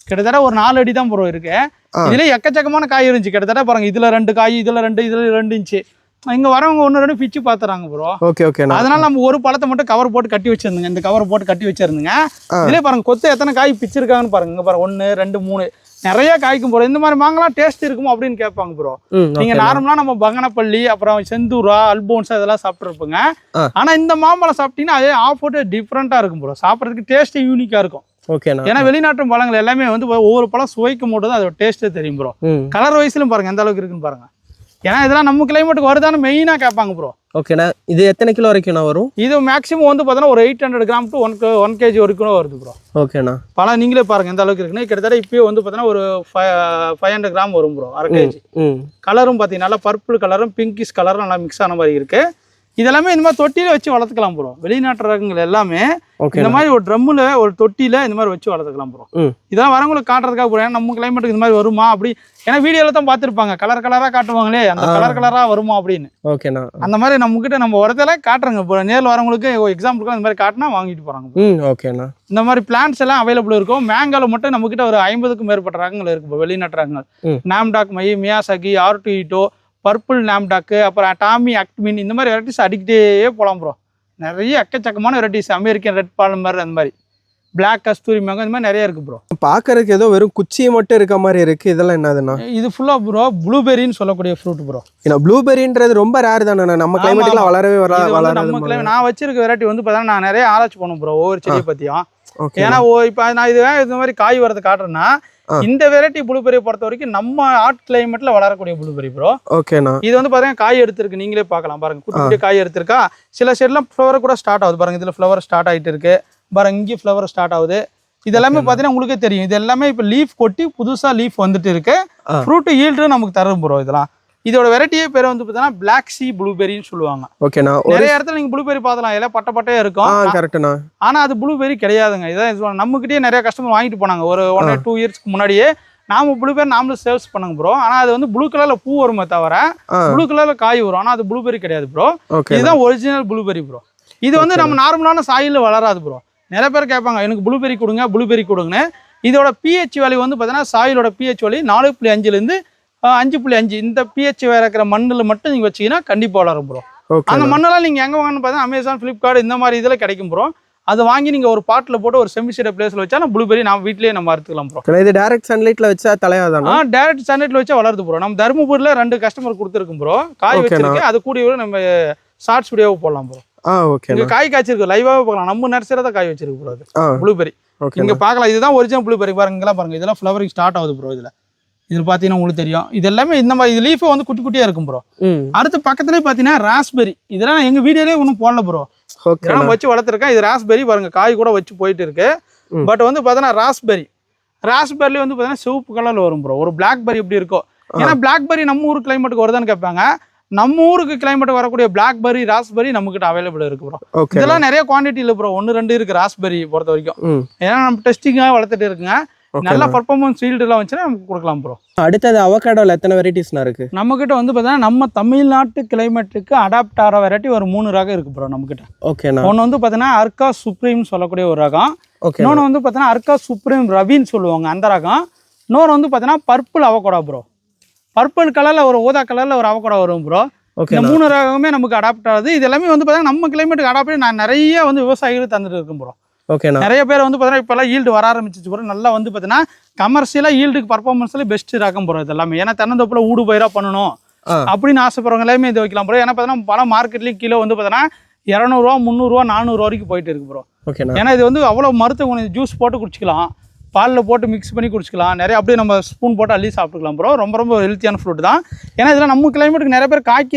கிட்டத்தட்ட ஒரு 4 அடி தான் ப்ரோ இருக்கு. இதுல எக்கச்சக்கமான காய் இருந்துச்சு. கிட்டத்தட்ட பாருங்க இதுல 2 காய், இதுல 2 இன்ச்சு. இங்க வரவங்க 1-2 பிச்சு பாத்துறாங்க ப்ரோ. Okay okay. அதனால நம்ம ஒரு பழத்தை மட்டும் கவர் போட்டு கட்டி வச்சிருந்தோங்க. இந்த கவர் போட்டு கட்டி வச்சிருந்தோங்க. இதுல பாருங்க கொத்து எத்தனை காய் பிச்சிருக்காங்கன்னு பாருங்க. இங்க பாருங்க 1 2 3 நிறைய காய்க்கும் ப்ரோ. இந்த மாதிரி மாங்கலாம் டேஸ்ட் இருக்குமோ அப்படின்னு கேட்பாங்க ப்ரோ. நீங்க நார்மலா நம்ம பங்கனப்பள்ளி அப்புறம் செந்தூரா அல்போன்ஸ் இதெல்லாம் சாப்பிட்டுருப்போங்க. ஆனா இந்த மாம்பழம் சாப்பிட்டீங்கன்னா அதே ஆப்போட்டு டிஃப்ரெண்டா இருக்கும் ப்ரோ. சாப்பிட்றதுக்கு டேஸ்ட் யூனிக்கா இருக்கும். ஏன்னா வெளிநாட்டு பழங்கள் எல்லாமே வந்து ஒவ்வொரு பழம் சுவைக்கும் போது தான் அதோட டேஸ்ட்டே தெரியும் ப்ரோ. கலர் வைஸ்லும் பாருங்க எந்த அளவுக்கு இருக்குன்னு பாருங்க. ஏன்னா இதெல்லாம் நம்ம கிளைமேட்டுக்கு வருதான்னு மெயினா கேட்பாங்க ப்ரோ. ஓகேண்ணா. இது எத்தனை கிலோ வரைக்கும் வரும்? இது மேக்ஸிமம் வந்து பார்த்தீங்கன்னா ஒரு 800 கிராம் டு 1 kg வரைக்கும் வருது ப்ரோ. ஓகேண்ணா. பழம் நீங்களே பாருங்க எந்த அளவுக்கு இருக்குன்னு. கிட்டத்தட்ட இப்பயே வந்து பார்த்தீங்கன்னா ஒரு 500 கிராம் வரும் ப்ரோ. 1/2 kg. கலரும் பார்த்தீங்கன்னா நல்லா பர்பிள் கலரும் பிங்கிஷ் கலரும் நல்லா மிக்ஸ் ஆன மாதிரி இருக்கு. இதெல்லாமே இந்த மாதிரி தொட்டியில வச்சு வளர்த்துக்கலாம் ப்ரோ. வெளிநாட்டு ரகங்கள் எல்லாமே இந்த மாதிரி ஒரு ட்ரம்முல ஒரு தொட்டியில இந்த மாதிரி வச்சு வளர்த்துக்கலாம் ப்ரோ. இதெல்லாம் வரவங்களுக்கு காட்டுறதுக்காக ப்ரோ. ஏன்னா நம்ம கிளைமேட்டுக்கு இந்த மாதிரி வருமா அப்படி, ஏன்னா வீடியோல தான் பார்த்துருப்பாங்க கலர் கலரா காட்டுவாங்களே அந்த கலர் கலரா வருமா அப்படின்னு. ஓகேண்ணா. அந்த மாதிரி நம்ம கிட்ட நம்ம வரதெல்லாம் காட்டுறங்க ப்ரோ. நேரில் வரவங்களுக்கு எக்ஸாம்பிளுக்கு இந்த மாதிரி காட்டினா வாங்கிட்டு போறாங்க. ஓகேண்ணா. இந்த மாதிரி பிளான்ஸ் எல்லாம் அவைலபிள் இருக்கும். மேங்கால மட்டும் நம்ம கிட்ட ஒரு 50க்கும் மேற்பட்ட ரகங்கள் இருக்கு வெளிநாட்டு ரகங்கள். நாம்டாக் மை, மியாசாக்கி, ஆர்டிட்டோ, பர்பிள் நாம்டாக்கு, அப்புறம் டாமி அக்மின், இந்த மாதிரி வெரைட்டிஸ் அடிக்கிட்டே போகலாம் ப்ரோ. நிறைய எக்கச்சக்கமான வெரைட்டிஸ். அமெரிக்கன் ரெட் பால்மர், அந்த மாதிரி பிளாக் கஸ்தூரி மேங்கோ, இந்த மாதிரி நிறைய இருக்கு ப்ரோ. பார்க்கறதுக்கு ஏதோ வெறும் குச்சி மட்டும் இருக்க மாதிரி இருக்கு. இதெல்லாம் என்னதுன்னா? இது ஃபுல்லா ப்ரோ ப்ளூபெரின்னு சொல்லக்கூடிய ஃப்ரூட் ப்ரோ. ஏன்னா ப்ளூபெரின்றது ரொம்ப ரேர் தானே, நம்ம கிளைமேட்ல வளரவே வளராது. நான் வச்சிருக்க வெரைட்டி வந்து பார்த்தா நான் நிறைய ஆராய்ச்சி பண்ணும் ப்ரோ ஒவ்வொரு செடியை பத்தியும். ஏன்னா இப்போ நான் இந்த மாதிரி காய் வரது காட்டுறேன்னா இந்த வெரைட்டி ப்ளூபெரி பொறுத்த வரைக்கும் நம்ம ஹாட் கிளைமேட்ல வளரக்கூடிய ப்ளூபெரி ப்ரோ. ஓகேண்ணா. இது வந்து பாருங்க காய் எடுத்திருக்கு, நீங்களே பார்க்கலாம் பாருங்க. குட்டி குட்டி காய் எடுத்திருக்கா. சில செடிலாம் ஃப்ளவர் கூட ஸ்டார்ட் ஆகுது பாருங்க. இதுல ஃப்ளவர் ஸ்டார்ட் ஆயிட்டு இருக்கு பாருங்க. இங்கே ஃப்ளவர் ஸ்டார்ட் ஆகுது. இது எல்லாமே பாத்தீங்கன்னா உங்களுக்கே தெரியும். இது எல்லாமே இப்ப லீஃப் கொட்டி புதுசா லீஃப் வந்துட்டு இருக்கு. ஃப்ரூட் ஈல்டு நமக்கு தரும் ப்ரோ. இதெல்லாம் இதோட வெரைட்டியே பேர் வந்து பார்த்தீங்கன்னா பிளாக் சி ப்ளூபெரின்னு சொல்லுவாங்க. ஓகேண்ணா. நிறைய இடத்துல நீங்க ப்ளூபெரி பார்க்கலாம், எல்லாம் பட்டையா இருக்கும். கரெக்ட்ண்ணா. ஆனா அது ப்ளூபெரி கிடையாதுங்க. இதான் நம்ம கிட்டே நிறைய கஸ்டமர் வாங்கிட்டு போனாங்க ஒரு 1 or 2 இயர்ஸ்க்கு முன்னாடியே. நாம ப்ளூபெரி நாமளும் சேல்ஸ் பண்ணுங்க ப்ரோ. ஆனா அது வந்து ப்ளூ கலர்ல பூ வருமே தவிர ப்ளூ கலர்ல காய் வரும். ஆனா அது ப்ளூபெரி கிடையாது ப்ரோ. இதுதான் ஒரிஜினல் ப்ளூபெரி ப்ரோ. இது வந்து நம்ம நார்மலான சாயில வளராது ப்ரோ. நிறைய பேர் கேட்பாங்க எனக்கு ப்ளூபெரி கொடுங்க ப்ளூபெரி கொடுங்கன்னு. இதோட பிஹெச் வேல்யூ வந்து பார்த்தீங்கன்னா சாயிலோட பிஹெச் வேல்யூ 4.5 to 5.5 இந்த pH இருக்கிற மண்ணில் மட்டும் நீங்கள் வச்சிங்கன்னா கண்டிப்பாக வளரும் ப்ரோ. ஓகே அந்த மண்ணெல்லாம் நீங்கள் எங்கே வாங்கன்னு பார்த்தா அமேசான், ஃப்ளிப்கார்ட் இந்த மாதிரி இதில் கிடைக்கும் ப்ரோ. அதை வாங்கி நீங்கள் ஒரு பாட்டில் போட்டு ஒரு செமிசைட் பிளேஸில் வச்சா நம்ம ப்ளூபெரி நம்ம வீட்லேயே நம்ம அறுத்துக்கலாம் ப்ரோ. இது டைரக்ட் சன்லைட்ல வச்சா தலையாதானா? டேரக்ட் சன்லைட்ல வச்சா வளருது ப்ரோ. நம்ம தருமபுரியில் 2 கஸ்டமர் கொடுத்துருக்கும் ப்ரோ. காய் வச்சிருக்கு, அது கூடிய நம்ம ஷார்ட்ஸ் வீடியோவை போடலாம் ப்ரோ. ஓகே. இங்கே காய் காய்ச்சிருக்கு, லைவாகவே பார்க்கலாம். நம்ம நர்சரியில் தான் காய் வச்சிருக்கு ப்ரோ. அது ப்ளூபெரி ஓகே. இங்கே பார்க்கலாம். இதுதான் ஒரிஜினல் ப்ளூபெரி பாருங்க. இங்கெல்லாம் பாருங்க, இதெல்லாம் ஃப்ளவரிங் ஸ்டார்ட் ஆகுது ப்ரோ. இதில் பார்த்தீங்கன்னா உங்களுக்கு தெரியும். இது எல்லாமே இந்த மாதிரி இது லீஃபை வந்து குட்டி குட்டியாக இருக்கும் ப்ரோ. அடுத்து பக்கத்துலேயே பார்த்தீங்கன்னா ராஸ்பெரி. இதெல்லாம் எங்கள் வீடியோலேயே ஒன்றும் போடல ப்ரோ. இதெல்லாம் வச்சு வளர்த்துருக்கேன். இது ராஸ்பெரி பாருங்க, காய் கூட வச்சு போயிட்டு இருக்கு. பட் வந்து பார்த்தீங்கன்னா ராஸ்பெரி வந்து பார்த்தீங்கன்னா சிவப்பு கலரில் வரும் ப்ரோ. ஒரு பிளாக்பெரி எப்படி இருக்கும்? ஏன்னா பிளாக்பெரி நம்ம ஊருக்கு கிளைமேட்டுக்கு வருதான்னு கேட்பாங்க. நம்ம ஊருக்கு கிளைமேட் வரக்கூடிய பிளாக்பெரி, ராஸ்பெரி நம்மகிட்ட அவைலபிள் இருக்கு ப்ரோ. இதெல்லாம் நிறைய குவான்டிட்டி இல்லை ப்ரோ. 1-2 இருக்கு ராஸ்பெரி பொறுத்த வரைக்கும். ஏன்னா நம்ம டெஸ்டிங்காக வளர்த்துட்டு இருக்குங்க. நல்ல பர்ஃபார்மன்ஸ் ஃபீல்டுலாம் வந்துச்சுன்னா நமக்கு கொடுக்கலாம் ப்ரோ. அடுத்தது அவகாடோல எத்தனை வெரைட்டிஸ்னா இருக்கு நம்மகிட்ட? வந்து பார்த்தீங்கன்னா நம்ம தமிழ்நாட்டு கிளைமேட்டுக்கு அடாப்ட் ஆகிற வெரைட்டி ஒரு 3 ரகம் இருக்கு ப்ரோ நம்மகிட்ட. ஓகேண்ணா. ஒன்று வந்து பார்த்தீங்கன்னா அர்கா சுப்ரீம் சொல்லக்கூடிய ஒரு ரகம். ஓகே. இன்னொன்று வந்து பார்த்தீங்கன்னா அர்கா சுப்ரீம் ரவின்னு சொல்லுவாங்க, அந்த ரகம். இன்னொன்று வந்து பார்த்தீங்கன்னா பர்பிள் அவகோடா ப்ரோ. பர்பிள் கலரில் ஒரு ஊதா கலரில் ஒரு அவகோடா வரும் ப்ரோ. இந்த 3 ரகமே நமக்கு அடாப்ட் ஆகுது. இது எல்லாமே வந்து பார்த்தீங்கன்னா நம்ம கிளைமேட்டுக்கு அடாப்ட் பண்ணி நான் நிறைய வந்து விவசாயிகள் தந்துட்டு இருக்கும் ப்ரோ. ஓகேண்ணா. நிறைய பேர் வந்து பார்த்தீங்கன்னா இப்போல்லாம் ஈல்டு வர ஆரம்பிச்சிச்சு ப்ரோ. நல்லா வந்து பார்த்தீங்கன்னா கமர்ஷியலாக ஈல்டுக்கு பர்ஃபார்மன்ஸ்ல பெஸ்ட் ரகம் ப்ரோ இது எல்லாமே. ஏன்னா தென்னந்தோப்பில் ஊடு பயிராக பண்ணணும் அப்படின்னு ஆசைப்படுறவங்க எல்லாமே இது வைக்கலாம் ப்ரோ. ஏன்னா பார்த்தீங்கன்னா பல மார்க்கெட்லேயும் கிலோ வந்து பார்த்தீங்கன்னா 200 300 400 வரைக்கும் போயிட்டு இருக்கு ப்ரோ. ஓகேண்ணா. ஏன்னா இது வந்து அவ்வளோ மருத்துவ குணம். ஜூஸ் போட்டு குடிச்சிக்கலாம், பாலில் போட்டு மிக்ஸ் பண்ணி குடிச்சிக்கலாம், நிறைய அப்படியே நம்ம ஸ்பூன் போட்டு அள்ளி சாப்பிட்டுக்கலாம் ப்ரோ. ரொம்ப ரொம்ப ஹெல்த்தியான ஃப்ரூட் தான். ஏன்னா இதெல்லாம் நம்ம கிளைமேட்டுக்கு நிறைய பேர்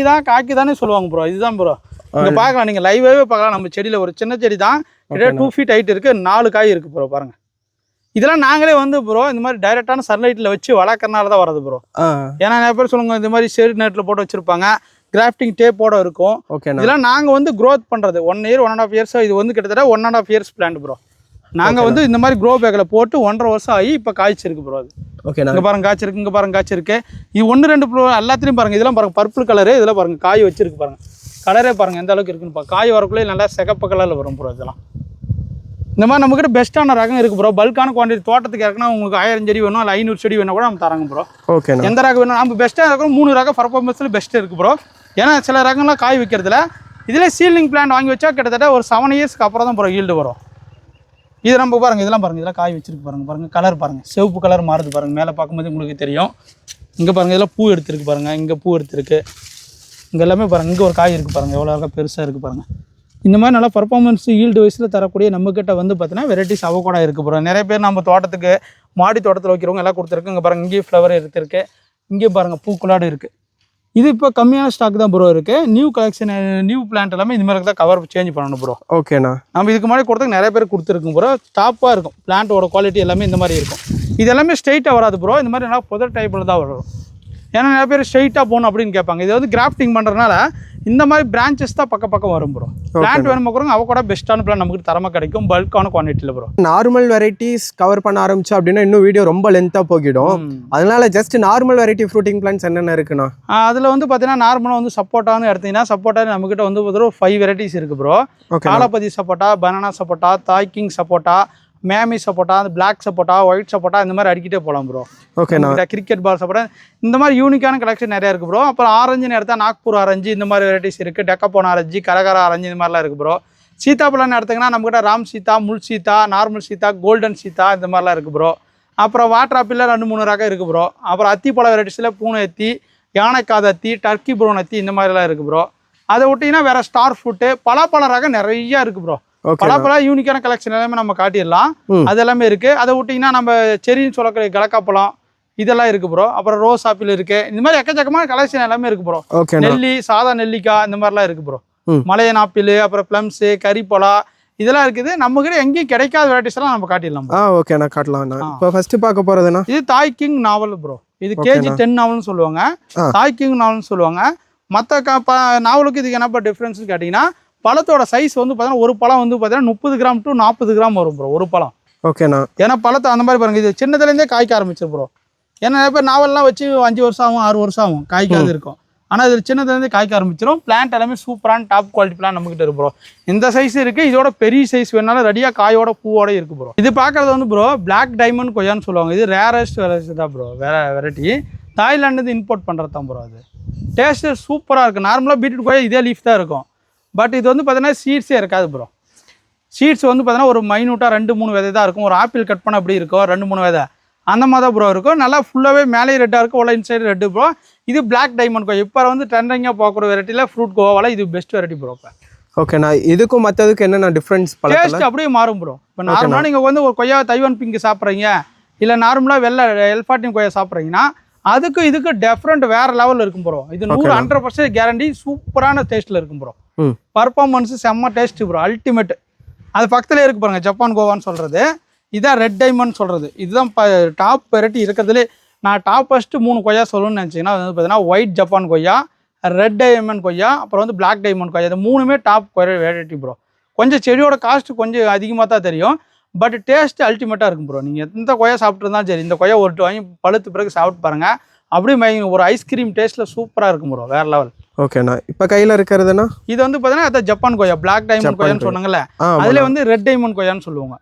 காய்க்குதானே சொல்லுவாங்க ப்ரோ. இதுதான் ப்ரோ. இங்கே பார்க்கலாம், நீங்கள் லைவாகவே பார்க்கலாம். நம்ம செடியில் ஒரு சின்ன செடி தான், 2 feet ஹைட் இருக்குது, 4 காய் இருக்குது ப்ரோ. பாருங்கள், இதெல்லாம் நாங்களே வந்து ப்ரோ இந்த மாதிரி டைரெக்டான சன்லைட்டில் வச்சு வளர்க்கறனால தான் வரது ப்ரோ. ஏன்னா நிறைய பேர் சொல்லுவாங்க இந்த மாதிரி ஷேட் நெட்டில் போட்டு வச்சுருப்பாங்க, கிராஃப்டிங் டேப்போட இருக்கும். இதெல்லாம் நாங்கள் வந்து க்ரோத் பண்ணுறது 1 year 1.5 years. இது வந்து கிட்டத்தட்ட 1.5 years பிளான்ட் ப்ரோ. நாங்கள் வந்து இந்த மாதிரி க்ரோ பேக்கில் போட்டு 1.5 வருஷம் ஆகி இப்போ காய்ச்சிருக்கு ப்ரோ. அது ஓகே. இங்கே பாருங்க காய்ச்சிருக்கு, இங்கே பாருங்க காய்ச்சிருக்கு. இது 1-2 ப்ரோ எல்லாத்துலேயும் பாருங்கள். இதெல்லாம் பாருங்கள் பர்பிள் கலரு. இதெல்லாம் பாருங்கள் காய் வச்சிருக்கு பாருங்கள். கலரே பாருங்கள் எந்த அளவுக்கு இருக்குன்னு. காய் வரக்குள்ளே நல்லா சிகப்பு கலரில் வரும் ப்ரோ. இதெல்லாம் இந்த மாதிரி நம்மக்கிட்ட பெஸ்ட்டான ரகம் இருக்குது ப்ரோ. பல்கான குவான்டிட்டி தோட்டத்துக்கு இறக்குனா உங்களுக்கு 1000 செடி வேணும், இல்லை 500 செடி வேணும் கூட நம்ம தராங்க ப்ரோ. ஓகே. எந்த ரகம் வேணும் நம்ம பெஸ்ட்டாக இருக்கும். 3 ரகம் பர்ஃபார்மன்ஸில் பெஸ்ட்டு இருக்குது ப்ரோ. ஏன்னா சில ரகம்லாம் காய் வைக்கிறதுல இதில் சீலிங் பிளான்ட் வாங்கி வச்சா கிட்டத்தட்ட ஒரு 7 yearsக்கு அப்புறம் தான் ப்ரோ ஈல்டு வரும். இது நம்ம பாருங்கள், இதெல்லாம் பாருங்கள், இதெல்லாம் காய் வச்சிருக்கு பாருங்கள். கலர் பாருங்கள், சிவப்பு கலர் மாறுது பாருங்கள். மேலே பார்க்கும்போது உங்களுக்கு தெரியும். இங்கே பாருங்கள், இதெல்லாம் பூ எடுத்துருக்கு பாருங்கள். இங்கே பூ எடுத்துருக்கு. இங்கே எல்லாமே பாருங்கள். இங்கே ஒரு காய் இருக்குது பாருங்கள், எவ்வளோ அழகாக பெருசாக இருக்குது பாருங்கள். இந்த மாதிரி நல்லா பர்ஃபார்மன்ஸ் ஈல்டு வயசில் தரக்கூடிய நம்மக்கிட்ட வந்து பார்த்தீங்கன்னா வெரைட்டிஸ் அவகோடா இருக்குது ப்ரோ. நிறைய பேர் நம்ம தோட்டத்துக்கு மாடி தோட்டத்தில் வைக்கிறவங்க எல்லாம் கொடுத்துருக்கு. இங்கே பாருங்கள், இங்கேயும் ஃப்ளவர் எடுத்துருக்கு. இங்கேயும் பாருங்கள் பூக்குள்ளாடு இருக்குது. இது இப்போ கம்மியான ஸ்டாக் தான் ப்ரோ இருக்குது. நியூ கலெக்ஷன், நியூ பிளான்ட் எல்லாமே இந்த மாதிரி தான் கவர் சேஞ்ச் பண்ணணும் ப்ரோ. ஓகேண்ணா. நம்ம இதுக்கு முன்னாடி கொடுத்தது நிறைய பேர் கொடுத்துருக்கும் ப்ரோ. டாப்பாக இருக்கும் பிளான்ட்டோட குவாலிட்டி எல்லாமே இந்த மாதிரி இருக்கும். இது எல்லாமே ஸ்ட்ரைட்டாக வராது ப்ரோ. இந்த மாதிரி நல்லா புதர் டைப்பில் தான் வரும். ஏன்னா நிறைய பேர் ஸ்ட்ரைட்டாக போகணும் அப்படின்னு கேட்பாங்க. இது வந்து கிராஃப்டிங் பண்ணுறதுனால இந்த மாதிரி பிரான்ச்சஸ் தான் பக்கம் வரும் ப்ரோ. பிளான்ட் வேணும் பார்க்குறோங்க அவ கூட பெஸ்ட்டான பிளான் நமக்கு தரமாக கிடைக்கும், பல்கான குவான்டிட்டியில் ப்ரோ. நார்மல் வெரைட்டிஸ் கவர் பண்ண ஆரம்பிச்சோம் அப்படின்னா இன்னும் வீடியோ ரொம்ப லென்த்தாக போகிடும். அதனால just normal variety fruiting plants என்னென்ன இருக்குண்ணா? அதில் வந்து பார்த்தீங்கன்னா நார்மலாக வந்து சப்போட்டான்னு எடுத்தீங்கன்னா சப்போட்டா நம்மக்கிட்ட வந்து பார்த்தீங்கன்னா 5 வெரைட்டிஸ் இருக்குது ப்ரோ. காலாபதி சப்போட்டா, பனானா சப்போட்டா, தாய்கிங் சப்போட்டா, மேமி சப்போட்டா, அந்த பிளாக் சப்போட்டா, ஒயிட் சப்போட்டா, இந்த மாதிரி அடிக்கிட்டே போகலாம் ப்ரோ. ஓகேண்ணா. கிரிக்கெட் பால் சப்போட்டா, இந்த மாதிரி யூனிக்கான கலெக்ஷன் நிறையா இருக்குது ப்ரோ. அப்புறம் ஆரஞ்சுன்னு எடுத்தால் நாக்பூர் ஆரஞ்சு, இந்த மாதிரி வெரைட்டிஸ் இருக்குது. டெக்கப்போன் ஆரஞ்சு, கரகர ஆரஞ்சு, இந்த மாதிரிலாம் இருக்குது ப்ரோ. சீத்தாப்பழம்னு எடுத்திங்கன்னா நம்மக்கிட்ட ராம் சீத்தா, முள் சீத்தா, நார்மல் சீத்தா, கோல்டன் சீத்தா, இந்த மாதிரிலாம் இருக்குது ப்ரோ. அப்புறம் வாட்டர் ஆப்பிளில் 2-3 ரகம் இருக்குது ப்ரோ. அப்புறம் அத்திப்பழ வெரைட்டிஸில் பூனை அத்தி, யானைக்காத அத்தி, டர்க்கி ப்ரௌன் அத்தி, இந்த மாதிரிலாம் இருக்குது ப்ரோ. அதை விட்டிங்கன்னா வேறு ஸ்டார் ஃப்ரூட்டு, பலாப்பழ ரகம் நிறையா இருக்குது ப்ரோ. பலாப்பழம் யூனிக்கான கலெக்ஷன் எல்லாமே நம்ம காட்டிடலாம். அது எல்லாமே இருக்கு. அதை விட்டிங்கன்னா நம்ம செரின்னு சொல்லக்கூடிய கலக்காப்பழம் இதெல்லாம் இருக்கு ப்ரோ. அப்புறம் ரோஸ் ஆப்பிள் இருக்கு. இந்த மாதிரி எக்கச்சக்கமான கலெக்ஷன் எல்லாமே இருக்கு ப்ரோ. நெல்லி, சாதா நெல்லிக்காய், இந்த மாதிரிலாம் இருக்கு ப்ரோ. மலையன் ஆப்பிள், அப்புறம் பிளம்ஸ், கறிப்பழா, இதெல்லாம் இருக்குது. நம்ம கிட்ட எங்கேயும் கிடைக்காத வெரைட்டிஸ் எல்லாம் நம்ம காட்டிடலாம். ஓகே, நான் காட்டலாம். இப்போ ஃபர்ஸ்ட் பார்க்க போறதுன்னா இது தாய் கிங் நாவல் ப்ரோ. இது KG 10 நாவல்னு சொல்லுவாங்க, தாய் கிங் நாவல்னு சொல்லுவாங்க. மற்ற நாவலுக்கு இதுக்கு என்னப்பா டிஃப்ரென்ஸ்னு கேட்டிங்கன்னா பழத்தோட சைஸ் வந்து பார்த்தீங்கன்னா ஒரு பழம் வந்து பார்த்தீங்கன்னா 30 கிராம் to 40 கிராம் வரும் ப்ரோ ஒரு பழம். ஓகேண்ணா. ஏன்னா பழத்தை அந்த மாதிரி பாருங்க, இது சின்னதுலேருந்தே காய்க்க ஆரம்பிச்சு ப்ரோ. ஏன்னா நிறைய பேர் நாவல்லாம் வச்சு 5 வருஷம் ஆகும், 6 வருஷம் ஆகும் காய்க்காது இருக்கும். ஆனால் இது சின்னதுலேருந்தே காய்க்க ஆரம்பிச்சிடும். பிளான்ட் எல்லாமே சூப்பரான டாப் குவாலிட்டி பிளான் நம்மகிட்ட இருக்கு ப்ரோ. இந்த சைஸ் இருக்குது. இதோட பெரிய சைஸ் வேணாலும் ரெடியாக காயோட பூவோட இருக்குது ப்ரோ. இது பார்க்குறது வந்து ப்ரோ பிளாக் டைமண்ட் கொய்யான்னு சொல்லுவாங்க. இது ரேரஸ்ட் வெரைட்டி தான் ப்ரோ. வேற வெரைட்டி தாய்லாந்து இம்போர்ட் பண்ணுறது தான் ப்ரோ. அது டேஸ்ட்டு சூப்பராக இருக்குது. நார்மலாக பீட்ரூட் கொய்யா இதே லீஃப் தான் இருக்கும். பட் இது வந்து பார்த்தீங்கன்னா சீட்ஸே இருக்காது ப்ரோ. சீட்ஸ் வந்து பார்த்தீங்கன்னா ஒரு மைனூட்டாக 2-3 விதை தான் இருக்கும். ஒரு ஆப்பிள் கட் பண்ண அப்படி இருக்கும் 2-3 விதை அந்த மாதிரி தான் ப்ரோ இருக்கும். நல்லா ஃபுல்லாகவே மேலே ரெட்டாக இருக்கும், உள்ள இன்சைடு ரெட்டு ப்ரோ. இது பிளாக் டைமண்ட் கோவா இப்போ வந்து ட்ரெண்டிங்காக பார்க்குற வெரைட்டியில் ஃப்ரூட் கோவாவில் இது பெஸ்ட் வெரைட்டி ப்ரோ. இப்போ ஓகேண்ணா, இதுக்கும் மற்றதுக்கு என்னென்ன டிஃப்ரென்ஸ்? டேஸ்ட் அப்படியே மாறும் ப்ரோ. இப்போ நார்மலாக நீங்கள் வந்து ஒரு கொய்யா தைவான் பிங்க் சாப்பிட்றீங்க, இல்லை நார்மலாக வெள்ளை எல்ஃபாட்டின் கொய்யா சாப்பிட்றீங்கன்னா அதுக்கு இதுக்கு டிஃப்ரெண்ட் வேறு லெவலில் இருக்கும் ப்ரோ. இது 100% கேரண்டி சூப்பரான டேஸ்ட்டில் இருக்கும் ப்ரோ. பர்ஃபார்மன்ஸு செம்ம டேஸ்ட்டு ப்ரோ, அல்டிமேட். அது பக்கத்துலேயே இருக்கு பாருங்கள், ஜப்பான் கோவான்னு சொல்கிறது. இதான் ரெட் டைமண்ட் சொல்கிறது. இதுதான் டாப் வெரைட்டி இருக்கிறதுலே. நான் டாப் ஃபஸ்ட்டு 3 கொய்யா சொல்லணும்னு நினச்சிங்கன்னா அது வந்து பார்த்தீங்கன்னா ஒயிட் ஜப்பான் கொய்யா, ரெட் டைமண்ட் கொய்யா, அப்புறம் வந்து பிளாக் டைமண்ட் கொய்யா. இது 3மே டாப் வெரைட்டி ப்ரோ. கொஞ்சம் செடியோட காஸ்ட்டு கொஞ்சம் அதிகமாக தான் தெரியும், பட் டேஸ்ட் அல்டிமேட்டாக இருக்கும் ப்ரோ. நீங்கள் எந்த கொய்யா சாப்பிட்டு இருந்தாலும் சரி, இந்த கொய்யா ஒரு வாங்கி பழுத்து பிறகு சாப்பிட்டு பாருங்கள். அப்படியே ஒரு ஐஸ்கிரீம் டேஸ்ட்டில் சூப்பராக இருக்கும் ப்ரோ, வேறு லெவல். ஓகேண்ணா, இப்போ கையில் இருக்கிறதுனா இது வந்து பார்த்தீங்கன்னா அதான் ஜப்பான் கொய்யா, பிளாக் டைமண்ட் கொய்யான்னு சொன்னாங்கல்ல, அதில் வந்து ரெட் டைமண்ட் கொய்யான்னு சொல்லுவாங்க.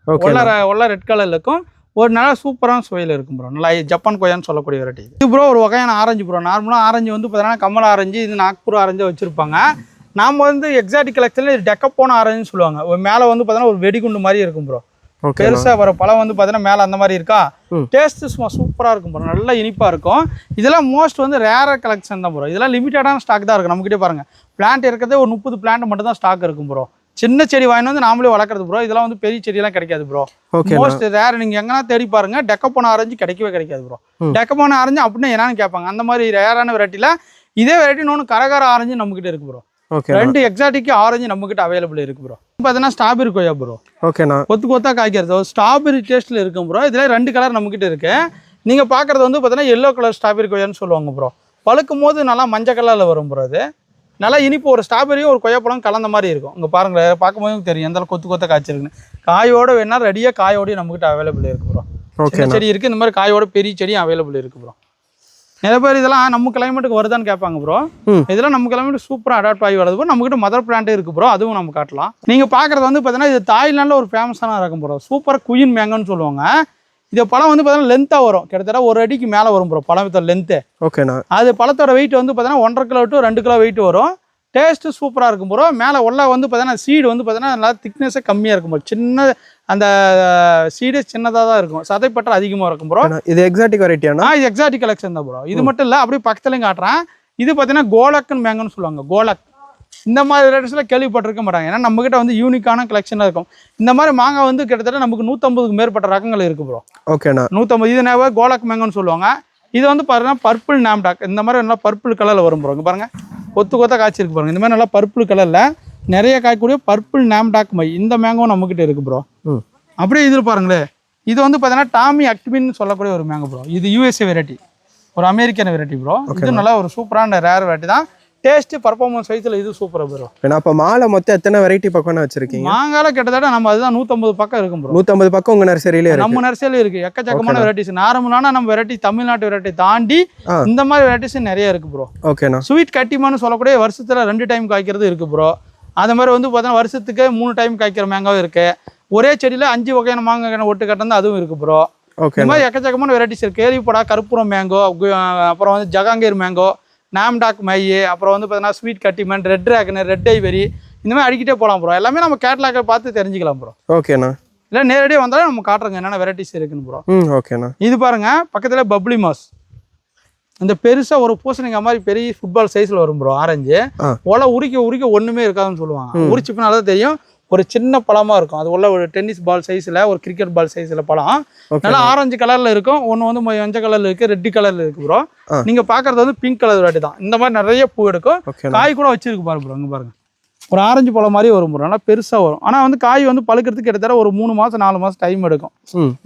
உள்ள ரெட் கலரில் இருக்கும், ஒரு நல்லா சூப்பரான சுவையில் இருக்கும் ப்ரோ. நல்லா ஜப்பான் கொய்யான்னு சொல்லக்கூடிய வெரைட்டி இது ப்ரோ. ஒரு வகையான ஆரஞ்சு ப்ரோ. நார்மலாக ஆரஞ்சு வந்து பார்த்தீங்கன்னா கமல் ஆரஞ்சு, இது நாக்பூர் ஆரஞ்சு வச்சுருப்பாங்க. நாம் வந்து எக்ஸாட்டிக் கலெக்ஷனில் இது டெக்கப்போன ஆரஞ்சுன்னு சொல்லுவாங்க. மேலே வந்து பார்த்தீங்கன்னா ஒரு வெடிகுண்டு மாதிரி இருக்கும் ப்ரோ. பெருசாக வர பழம் வந்து பார்த்தீங்கன்னா மேலே அந்த மாதிரி இருக்கா. டேஸ்ட்டு சும்மா சூப்பராக இருக்கும் ப்ரோ, நல்லா இனிப்பாக இருக்கும். இதெல்லாம் மோஸ்ட் வந்து ரேரர் கலெக்ஷன் தான் ப்ரோ. இதெல்லாம் லிமிட்டடான ஸ்டாக் தான் இருக்குது நம்மகிட்டே. பாருங்கள், பிளான்ட் இருக்கிறதே ஒரு 30 பிளான்ட் மட்டும் தான் ஸ்டாக் இருக்கும் ப்ரோ. சின்ன செடி வாங்கி வந்து நாமளே வளர்க்குறது ப்ரோ. இதெல்லாம் வந்து பெரிய செடியெல்லாம் கிடைக்காது ப்ரோ. Most rare. நீங்கள் எங்கன்னா தேடி பாருங்க, டெக்கப்போன ஆரஞ்சு கிடைக்கவே கிடைக்காது ப்ரோ. டெக்கப்போன ஆரஞ்சு அப்படின்னா என்னன்னு கேட்பாங்க. அந்த மாதிரி ரேரான வெரைட்டியில் இதே வெரைட்டி இன்னொன்று கரகார ஆரஞ்சு நம்மகிட்ட இருக்கு ப்ரோ. 2 எக்ஸாட்டிக் ஆரஞ்சு நம்மகிட்ட அவைலபிள் இருக்கு ப்ரோ. பார்த்தீங்கன்னா ஸ்ட்ராபெரி கொய்யா ப்ரோ. ஓகேண்ணா, கொத்து கொத்தா காய்க்கிறது ஸ்ட்ராபெரி டேஸ்ட்டில் இருக்கும் ப்ரோ. இதில் 2 கலர் நம்மகிட்ட இருக்கு. நீங்கள் பார்க்குறது வந்து பார்த்தீங்கன்னா எல்லோ கலர் ஸ்ட்ராபெரி கொய்யான்னு சொல்லுவாங்க ப்ரோ. பழுக்கும் போது நல்லா மஞ்சள் கலரில் வரும் ப்ரோ. அது நல்லா இனிப்பு, ஒரு ஸ்ட்ராபெரியும் ஒரு கொய்யாப்பழம் கலந்த மாதிரி இருக்கும். இங்கே பாருங்களேன், பார்க்கும்போது தெரியும் எந்த கொத்து கொத்த காய்ச்சிருக்குன்னு. காயோட வேணா ரெடியாக காயோடய நம்மகிட்ட அவைலபிள் இருக்கு ப்ரோ. செடி இருக்குது, இந்த மாதிரி காயோட பெரிய செடியும் அவைலபிள் இருக்கு ப்ரோ. நிறைய பேர் இதெல்லாம் நம்ம கிளைமேட்டுக்கு வருதான்னு கேட்பாங்க ப்ரோ. இதெல்லாம் நம்ம கிளைமேட்டுக்கு சூப்பராக அடாப்ட் ஆகி வருது ப்ரோ. நம்மகிட்ட மதர் பிளான்ட்டே இருக்குது ப்ரோ, அதுவும் நம்ம காட்டலாம். நீங்கள் பார்க்குறது வந்து பார்த்தீங்கன்னா இது தாய்லாண்டில் ஒரு ஃபேமஸான இருக்கும் ப்ரோ. சூப்பர் குயின் மேங்கோன்னு சொல்லுவாங்க. இது பழம் வந்து பார்த்தீங்கன்னா லென்த்தாக வரும், கிட்டத்தட்ட 1 அடிக்கு மேலே வரும் ப்ரோ பழத்தோட லென்த்து. ஓகேண்ணா, அது பழத்தோட வெயிட் வந்து பார்த்தீங்கன்னா 1.5 கிலோ to 2 கிலோ வெயிட் வரும். டேஸ்ட்டு சூப்பராக இருக்கும் ப்ரோ. மேலே உள்ள வந்து பார்த்தீங்கன்னா சீடு வந்து பார்த்தீங்கன்னா நல்லா திக்னஸே கம்மியாக இருக்கும் ப்ரோ. சின்ன அந்த சீடு சின்னதாக தான் இருக்கும், சதைப்பற்ற அதிகமாக இருக்கும் ப்ரோ. இது எக்ஸாட்டிக் வெரைட்டியானா? இது எக்ஸாட்டிக் கலெக்ஷன் தான் ப்ரோ. இது மட்டும் இல்லை, அப்படியே பக்கத்துலையும் காட்டுறேன். இது பார்த்தீங்கன்னா கோலக்குன்னு மேங்கன்னு சொல்லுவாங்க. கோலக் இந்த மாதிரி வெரைட்டிஸில் கேள்விப்பட்டிருக்க மாட்டாங்க, ஏன்னா நம்மகிட்ட வந்து யூனிக்கான கலெக்ஷனாக இருக்கும். இந்த மாதிரி மாங்காய் வந்து கிட்டத்தட்ட நமக்கு 150க்கு மேற்பட்ட ரகங்கள் இருக்குது ப்ரோ. ஓகேண்ணா, 150. இது நேவா கோலக் மேங்கன்னு சொல்லுவாங்க. இது வந்து பாருங்கன்னா பர்பிள் நாம்டாக், இந்த மாதிரி நல்லா பர்பிள் கலரில் வரும் ப்ரோ. இங்கே பாருங்கள், கொத்து கொத்தா காய்ச்சிருக்கு பாருங்க. இந்த மாதிரி நல்லா பர்பிள் கலரில் நிறைய காய்க்கூடிய பர்பிள் நாம்டாக் மை இந்த மேங்கோவும் நம்மகிட்ட இருக்குது ப்ரோ. அப்படியே இது பாருங்களேன், இது வந்து பார்த்தீங்கன்னா டாமி அக்பின்னு சொல்லக்கூடிய ஒரு மேங்கோ ப்ரோ. இது யூஎஸ்ஏ வெரைட்டி, ஒரு அமெரிக்கன் வெரைட்டி ப்ரோ. இது நல்லா ஒரு சூப்பரான ரேர் வெரைட்டி தான். டேஸ்ட் பர்ஃபார்மன்ஸ் வைஸ்ல இது சூப்பரா ப்ரோ. ஏன்னா அப்ப மாலை மொத்தம் எத்தனை வெரைட்டி பக்கம் வச்சிருக்கீங்க? மாங்கால கிட்டத்தட்ட நம்ம அதுதான் 150 பக்கம் இருக்கும் ப்ரோ. 150 பக்கம் உங்க நர்சரியில இருக்கு? நம்ம நர்சரியில இருக்கு எக்கச்சக்கமான வெரைட்டிஸ். நார்மலான நம்ம வெரைட்டி தமிழ்நாட்டு வெரைட்டி தாண்டி இந்த மாதிரி வெரைட்டிஸ் நிறைய இருக்கு ப்ரோ. ஓகேண்ணா, ஸ்வீட் கட்டிமான்னு சொல்லக்கூடிய வருஷத்துல 2 டைம் காய்க்கிறது இருக்கு ப்ரோ. அது மாதிரி வந்து பார்த்தீங்கன்னா வருஷத்துக்கு 3 டைம் காய்க்கிற மேங்காவும் இருக்கு. ஒரே செடியில 5 வகையான மாங்காய் ஒட்டு கட்டந்து அதுவும் இருக்கு ப்ரோ. இந்த மாதிரி எக்கச்சக்கமான வெரைட்டிஸ் இருக்கு. கேள்விப்படா கருப்பூரம் மேங்கோ, அப்புறம் வந்து ஜகாங்கீர் மேங்கோ, நாம்டாக் மை, அப்புறம் வந்து பார்த்தீங்கன்னா ஸ்வீட் கட்டிமன், ரெட் டிராகன், ரெட் ஐவரி, இந்த மாதிரி அடிக்கிட்டே போகலாம் ப்ரோ. எல்லாமே நம்ம கேட்லாக்கை பார்த்து தெரிஞ்சுக்கலாம் ப்ரோ. ஓகேண்ணா, இல்லை நேரடியாக வந்தாலும் நம்ம காட்டுறோங்க என்னென்ன வெரைட்டிஸ் இருக்குன்னு ப்ரோ. ஓகேண்ணா, இது பாருங்க பக்கத்தில் பப்ளி மாஸ், இந்த பெருசாக ஒரு பூசணிக்காய் மாதிரி பெரிய ஃபுட்பால் சைஸில் வரும் ப்ரோ. ஆரஞ்சு ஒலை உரிக்க உரிக்க ஒன்றுமே இருக்காதுன்னு சொல்லுவாங்க. உரிச்சு பின்னால தெரியும், ஒரு சின்ன பழமாக இருக்கும். அது உள்ள ஒரு டென்னிஸ் பால் சைஸில், ஒரு கிரிக்கெட் பால் சைஸில் பழம். நல்லா ஆரஞ்சு கலரில் இருக்கும். ஒன்று வந்து மஞ்சள் கலரில் இருக்குது, ரெட் கலரில் இருக்குது ப்ரோ. நீங்கள் பார்க்குறது வந்து பிங்க் கலர் வெரைட்டி தான். இந்த மாதிரி நிறைய பூ எடுக்கும். காய் கூட வச்சிருக்கு பாருங்க ப்ரோ. இங்கே பாருங்க, ஒரு ஆரஞ்சு பழம் மாதிரி வரும் ப்ரோ. நல்லா பெருசாக வரும். ஆனால் வந்து காய் வந்து பழுக்கிறதுக்கு கிட்டத்தட்ட ஒரு 3 மாதம் 4 மாதம் டைம் எடுக்கும்.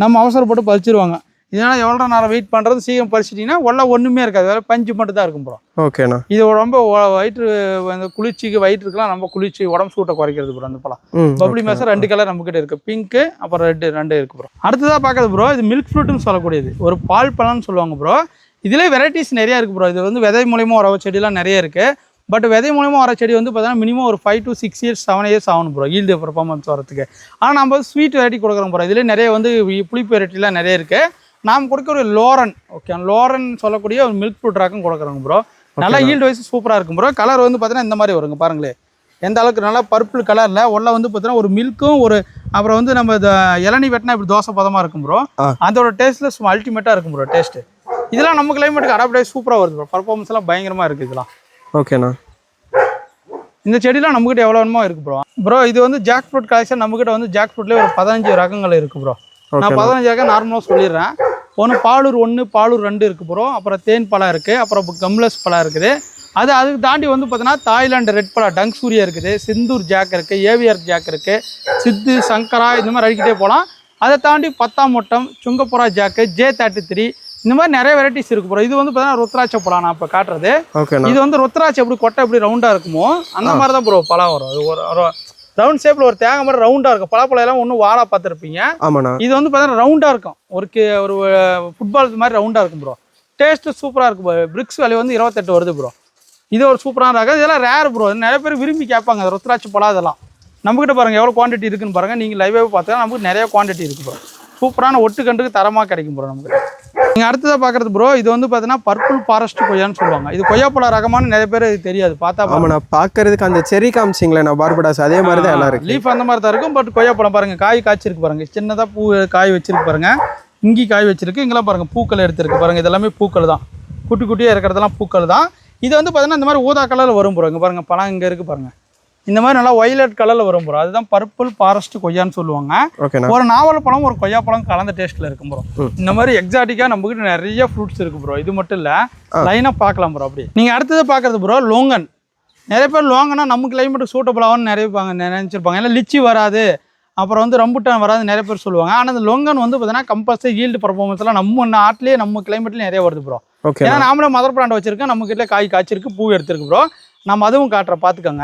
நம்ம அவசரப்பட்டு பறிச்சிருவாங்க. இதனால் எவ்வளோ நேரம் வெயிட் பண்ணுறது, சீக்கிரம் பறிச்சிட்டிங்கன்னா உள்ள ஒன்றுமே இருக்காது, வேறு பஞ்சு மட்டும் தான் இருக்கும் ப்ரோ. ஓகேண்ணா, இது ரொம்ப வயிற்று அந்த குளிர்ச்சிக்கு வயிற்றுக்குலாம் ரொம்ப குளிர்ச்சி, உடம்பு சூட்டை குறைக்கிறது ப்ரோ. அந்த பழம் பப்ளி மேசம் 2 கலர் நம்மகிட்ட இருக்குது, பிங்க்கு அப்புறம் ரெட்டு 2 இருக்குது ப்ரோ. அடுத்ததாக பார்க்குறது ப்ரோ, இது மில்க் ஃப்ரூட்டுன்னு சொல்லக்கூடியது, ஒரு பால் பழம்னு சொல்லுவாங்க ப்ரோ. இதிலே வெரைட்டிஸ் நிறையா இருக்குது ப்ரோ. இது வந்து விதை மூலியமாக வர செடியெலாம் நிறைய இருக்குது. பட் விதை மூலமாக வர செடி வந்து பார்த்தீங்கன்னா மினிமம் ஒரு 5 to 6 years 7 years ஆகணும் ப்ரோ ஈல்டு பர்ஃபார்மன்ஸ் வரதுக்கு. ஆனால் நம்ம ஸ்வீட் வெரைட்டி கொடுக்குறோம் ப்ரோ. இதிலே நிறைய வந்து புளிப்பு வெரைட்டிலாம் நிறைய இருக்குது. நாம் கொடுக்க ஒரு லோரன் ஓகே லோரன் சொல்லக்கூடிய ஒரு மில்க் ஃப்ரூட் ராக்கும் கொடுக்குறோங்க ப்ரோ. நல்லா ஈல்டு வைஸ் சூப்பராக இருக்கும் ப்ரோ. கலர் வந்து பார்த்தீங்கன்னா இந்த மாதிரி வருங்க பாருங்களேன், எந்த அளவுக்கு நல்லா பர்பிள் கலரில் உள்ள வந்து பார்த்தீங்கன்னா ஒரு மில்க்கும் ஒரு அப்புறம் வந்து நம்ம இளநீ வெட்டினா இப்படி தோசை பதமாக இருக்கும் ப்ரோ. அதோட டேஸ்ட்டில் சும்மா அல்டிமேட்டாக இருக்கும் ப்ரோ டேஸ்ட்டு. இதெல்லாம் நம்ம கிளைமேட்டுக்கு அடாப்ட் ஆகி சூப்பராக வருது ப்ரோ. பர்ஃபார்மன்ஸ் எல்லாம் பயங்கரமாக இருக்குது இதெல்லாம். ஓகேண்ணா. இந்த செடிலாம் நம்மகிட்ட எவ்வளோ வேணுமோ இருக்குது ப்ரோ. இது வந்து ஜாக் ஃப்ரூட் கலெக்ஷன். நம்மகிட்ட வந்து ஜாக் ஃப்ரூட்லேயே ஒரு 15 ரகங்கள் இருக்குது ப்ரோ. நான் 15 ரகம் நார்மலாக சொல்லிடுறேன். ஒன்று பாலூர் 1, பாலூர் 2 இருக்குது ப்ரோ. அப்புறம் தேன் பழம் இருக்குது, அப்புறம் கம்லஸ் பழம் இருக்குது. அதுக்கு தாண்டி வந்து பார்த்தீங்கன்னா தாய்லாண்டு ரெட் பழம் டங் சூரியா இருக்குது, சிந்தூர் ஜாக் இருக்குது, ஏவிஆர் ஜாக் இருக்குது, சித்து சங்கரா இந்த மாதிரி அடிக்கிட்டே போகலாம். அதை தாண்டி 10ஆம் மொட்டம், சுங்கப்புறா ஜாக்கு, J33 இந்த மாதிரி நிறைய வெரைட்டிஸ் இருக்கு ப்ரோ. இது வந்து பார்த்தீங்கன்னா ருத்ராட்ச பழம் நான் இப்போ காட்டுறது. இது வந்து ருத்ராட்சம் எப்படி கொட்டை எப்படி ரவுண்டாக இருக்குமோ அந்த மாதிரி தான் ப்ரோ பழம் வரும். அது ஒரு ரவுண்ட் ஷேப்பில் ஒரு தேங்காய் மாதிரி ரவுண்டாக இருக்கும். பழப்பழம் எல்லாம் ஒன்றும் வாழா பார்த்துருப்பீங்க. இது வந்து பார்த்தீங்கன்னா ரவுண்டாக இருக்கும். ஒரு ஃபுட்பால் மாதிரி ரவுண்டாக இருக்கும் ப்ரோ. டேஸ்ட்டு சூப்பராக இருக்கும் ப்ரோ. பிரிக்ஸ் வேல்யூ வந்து 28 வருது ப்ரோ. இது ஒரு சூப்பரான ரகம். இதெல்லாம் ரேர் ப்ரோ. நிறைய பேர் விரும்பி கேட்பாங்க ருத்ராட்ச பழம். இதெல்லாம் நம்மகிட்ட பாருங்கள் எவ்வளோ குவான்டிட்டி இருக்குன்னு பாருங்கள். நீங்கள் லைவாகவே பார்த்தா நமக்கு நிறைய குவான்டிட்டி இருக்குது ப்ரோ. சூப்பரான ஒட்டுக்கண்டுக்கு தரமாக கிடைக்கும் ப்ரோ நமக்கு. நீங்கள் அடுத்ததாக பார்க்குறது ப்ரோ, இது வந்து பார்த்தீங்கன்னா பர்பிள் ஃபாரஸ்ட் கொய்யான்னு சொல்லுவாங்க. இது கொய்யாப்பழ ரகமான நிறைய பேர் தெரியாது. பார்த்தா ஆமாம், நான் பார்க்கறதுக்கு அந்த செரி காமிச்சிங்களே நான் பார்படாஸ் அதே மாதிரி தான் எல்லாம் இருக்குது. லீஃப் அந்த மாதிரி தான் இருக்கும். பட் கொய்யாப்பழம் பாருங்கள் காய் காய்ச்சிருக்கு பாருங்கள். சின்னதாக பூ காய் வச்சிருக்கு பாருங்கள். இங்கி காய் வச்சிருக்கு. இங்கெல்லாம் பாருங்கள் பூக்கள் எடுத்துருக்கு பாருங்கள். இதெல்லாமே பூக்கள் தான். குட்டி குட்டியாக இருக்கிறதெல்லாம் பூக்கள் தான். இது வந்து பார்த்தீங்கன்னா இந்த மாதிரி ஊதா கலரில் வரும் ப்ரோ. இங்கே பாருங்கள் பழம் இங்கே இருக்குது பாருங்கள். இந்த மாதிரி நல்லா ஒய்லட் கலரில் வரும் ப்ரோ. அதுதான் பர்பிள் ஃபாரஸ்ட் கொய்யான்னு சொல்லுவாங்க. ஒரு நாவல் பழம் ஒரு கொய்யா பழம் கலந்த டேஸ்ட்டில் இருக்கும் ப்ரோ. இந்த மாதிரி எக்ஸாட்டிக்காக நம்மகிட்ட நிறைய ஃப்ரூட்ஸ் இருக்குது ப்ரோ. இது மட்டும் இல்லை, லைனாக பார்க்கலாம் ப்ரோ. அப்படி நீங்கள் அடுத்தது பார்க்குறது ப்ரோ லோங்கன். நிறைய பேர் லோங்கன்னா நம்ம கிளைமேட்டுக்கு சூட்டபிள் ஆகும்னு நினச்சிருப்பாங்க. ஏன்னா லிச்சி வராது, அப்புறம் வந்து ரம்புட்டான் வராது நிறைய பேர் சொல்லுவாங்க. ஆனால் அந்த லோங்கன் வந்து பார்த்தீங்கன்னா கம்பல்சரி ஈல்டு பர்ஃபார்மன்ஸ் எல்லாம் நம்ம நாட்டிலேயே நம்ம கிளைமேட்லேயே நிறைய வருது ப்ரோ. ஏன்னா நாமளே மதர் பிளான்ட் வச்சிருக்கோம். நம்ம கிட்ட காய் காய்ச்சிருக்கு, பூ எடுத்திருக்கு ப்ரோ. நம்ம அதுவும் காட்டுற பார்த்துக்கோங்க.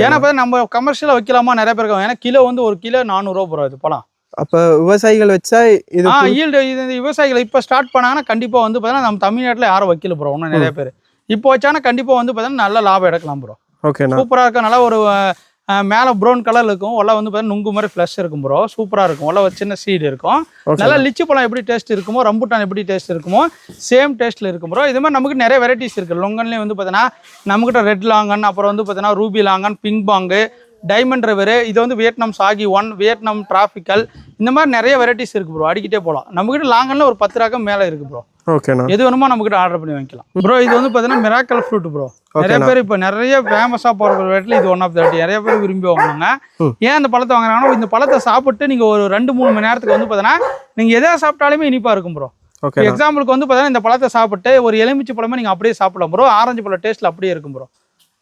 ஏன்னா பார்த்தா நம்ம கமர்ஷியலாக வைக்கலாமா நிறைய பேர் இருக்காங்க. ஏன்னா கிலோ வந்து ஒரு கிலோ 400 ரூபா ப்ரோ. இது பழம் அப்போ விவசாயிகள் வச்சா இது ஈல்டு இது விவசாயிகள் இப்போ ஸ்டார்ட் பண்ணாங்கன்னா கண்டிப்பாக வந்து பார்த்தீங்கன்னா நம்ம தமிழ்நாட்டில் யாரும் வைக்கல ப்ரோ. இன்னும் நிறைய பேர் இப்போ வச்சானா கண்டிப்பாக வந்து பார்த்தீங்கன்னா நல்ல லாபம் எடுக்கலாம் ப்ரோ. சூப்பராக இருக்கும். நல்லா ஒரு மேலே ப்ரௌன் கலர் இருக்கும். உள்ள வந்து பார்த்தீங்கன்னா நுங்கு மாதிரி ஃப்ளஷ் இருக்கும் ப்ரோ. சூப்பராக இருக்கும். உள்ள ஒரு சின்ன சீடு இருக்கும். நல்லா லிச்சி பழம் எப்படி டேஸ்ட் இருக்குமோ, ரம்புட்டான் எப்படி டேஸ்ட் இருக்குமோ சேம் டேஸ்ட்டில் இருக்கும் ப்ரோ. இது மாதிரி நமக்கு நிறைய வெரைட்டிஸ் இருக்குது. லொங்கன்லேயே வந்து பார்த்தீங்கன்னா நம்மகிட்ட ரெட் லாங்கன், அப்புறம் வந்து பார்த்தீங்கன்னா ரூபி லாங்கன், பிங்க் பாங்கு, டைமண்ட் ரிவர், இது வந்து வியட்நாம் சாகி 1, வியட்நாம் டிராபிக்கல், இந்த மாதிரி நிறைய வெரைட்டிஸ் இருக்குது ப்ரோ. அடிக்கிட்டே போகலாம். நம்மகிட்ட லாங்கன்ல ஒரு 10 ரகம் மேலே இருக்குது ப்ரோ. எது வேணுமோ நம்மகிட்ட ஆர்டர் பண்ணி வாங்கிக்கலாம் ப்ரோ. இது வந்து பார்த்தீங்கன்னா மிராக்கல் ஃப்ரூட் ப்ரோ. நிறைய பேர் இப்போ நிறைய ஃபேமஸாக போகிற ரேட்டில் இது 1 ஆஃப் த நிறைய பேர் விரும்பி வாங்கினாங்க. ஏன் அந்த பழத்தை வாங்குறாங்கன்னா இந்த பழத்தை சாப்பிட்டு நீங்கள் ஒரு 2-3 மணி நேரத்துக்கு வந்து பார்த்தீங்கன்னா நீங்கள் எதை சாப்பிட்டாலுமே இனிப்பாக இருக்கும் ப்ரோ. எக்ஸாம்பிளுக்கு வந்து பார்த்தீங்கன்னா இந்த பழத்தை சாப்பிட்டு ஒரு எலுமிச்சை பழமே நீங்கள் அப்படியே சாப்பிடலாம் ப்ரோ. ஆரஞ்சு பழம் டேஸ்ட்டில் அப்படியே இருக்கும் ப்ரோ.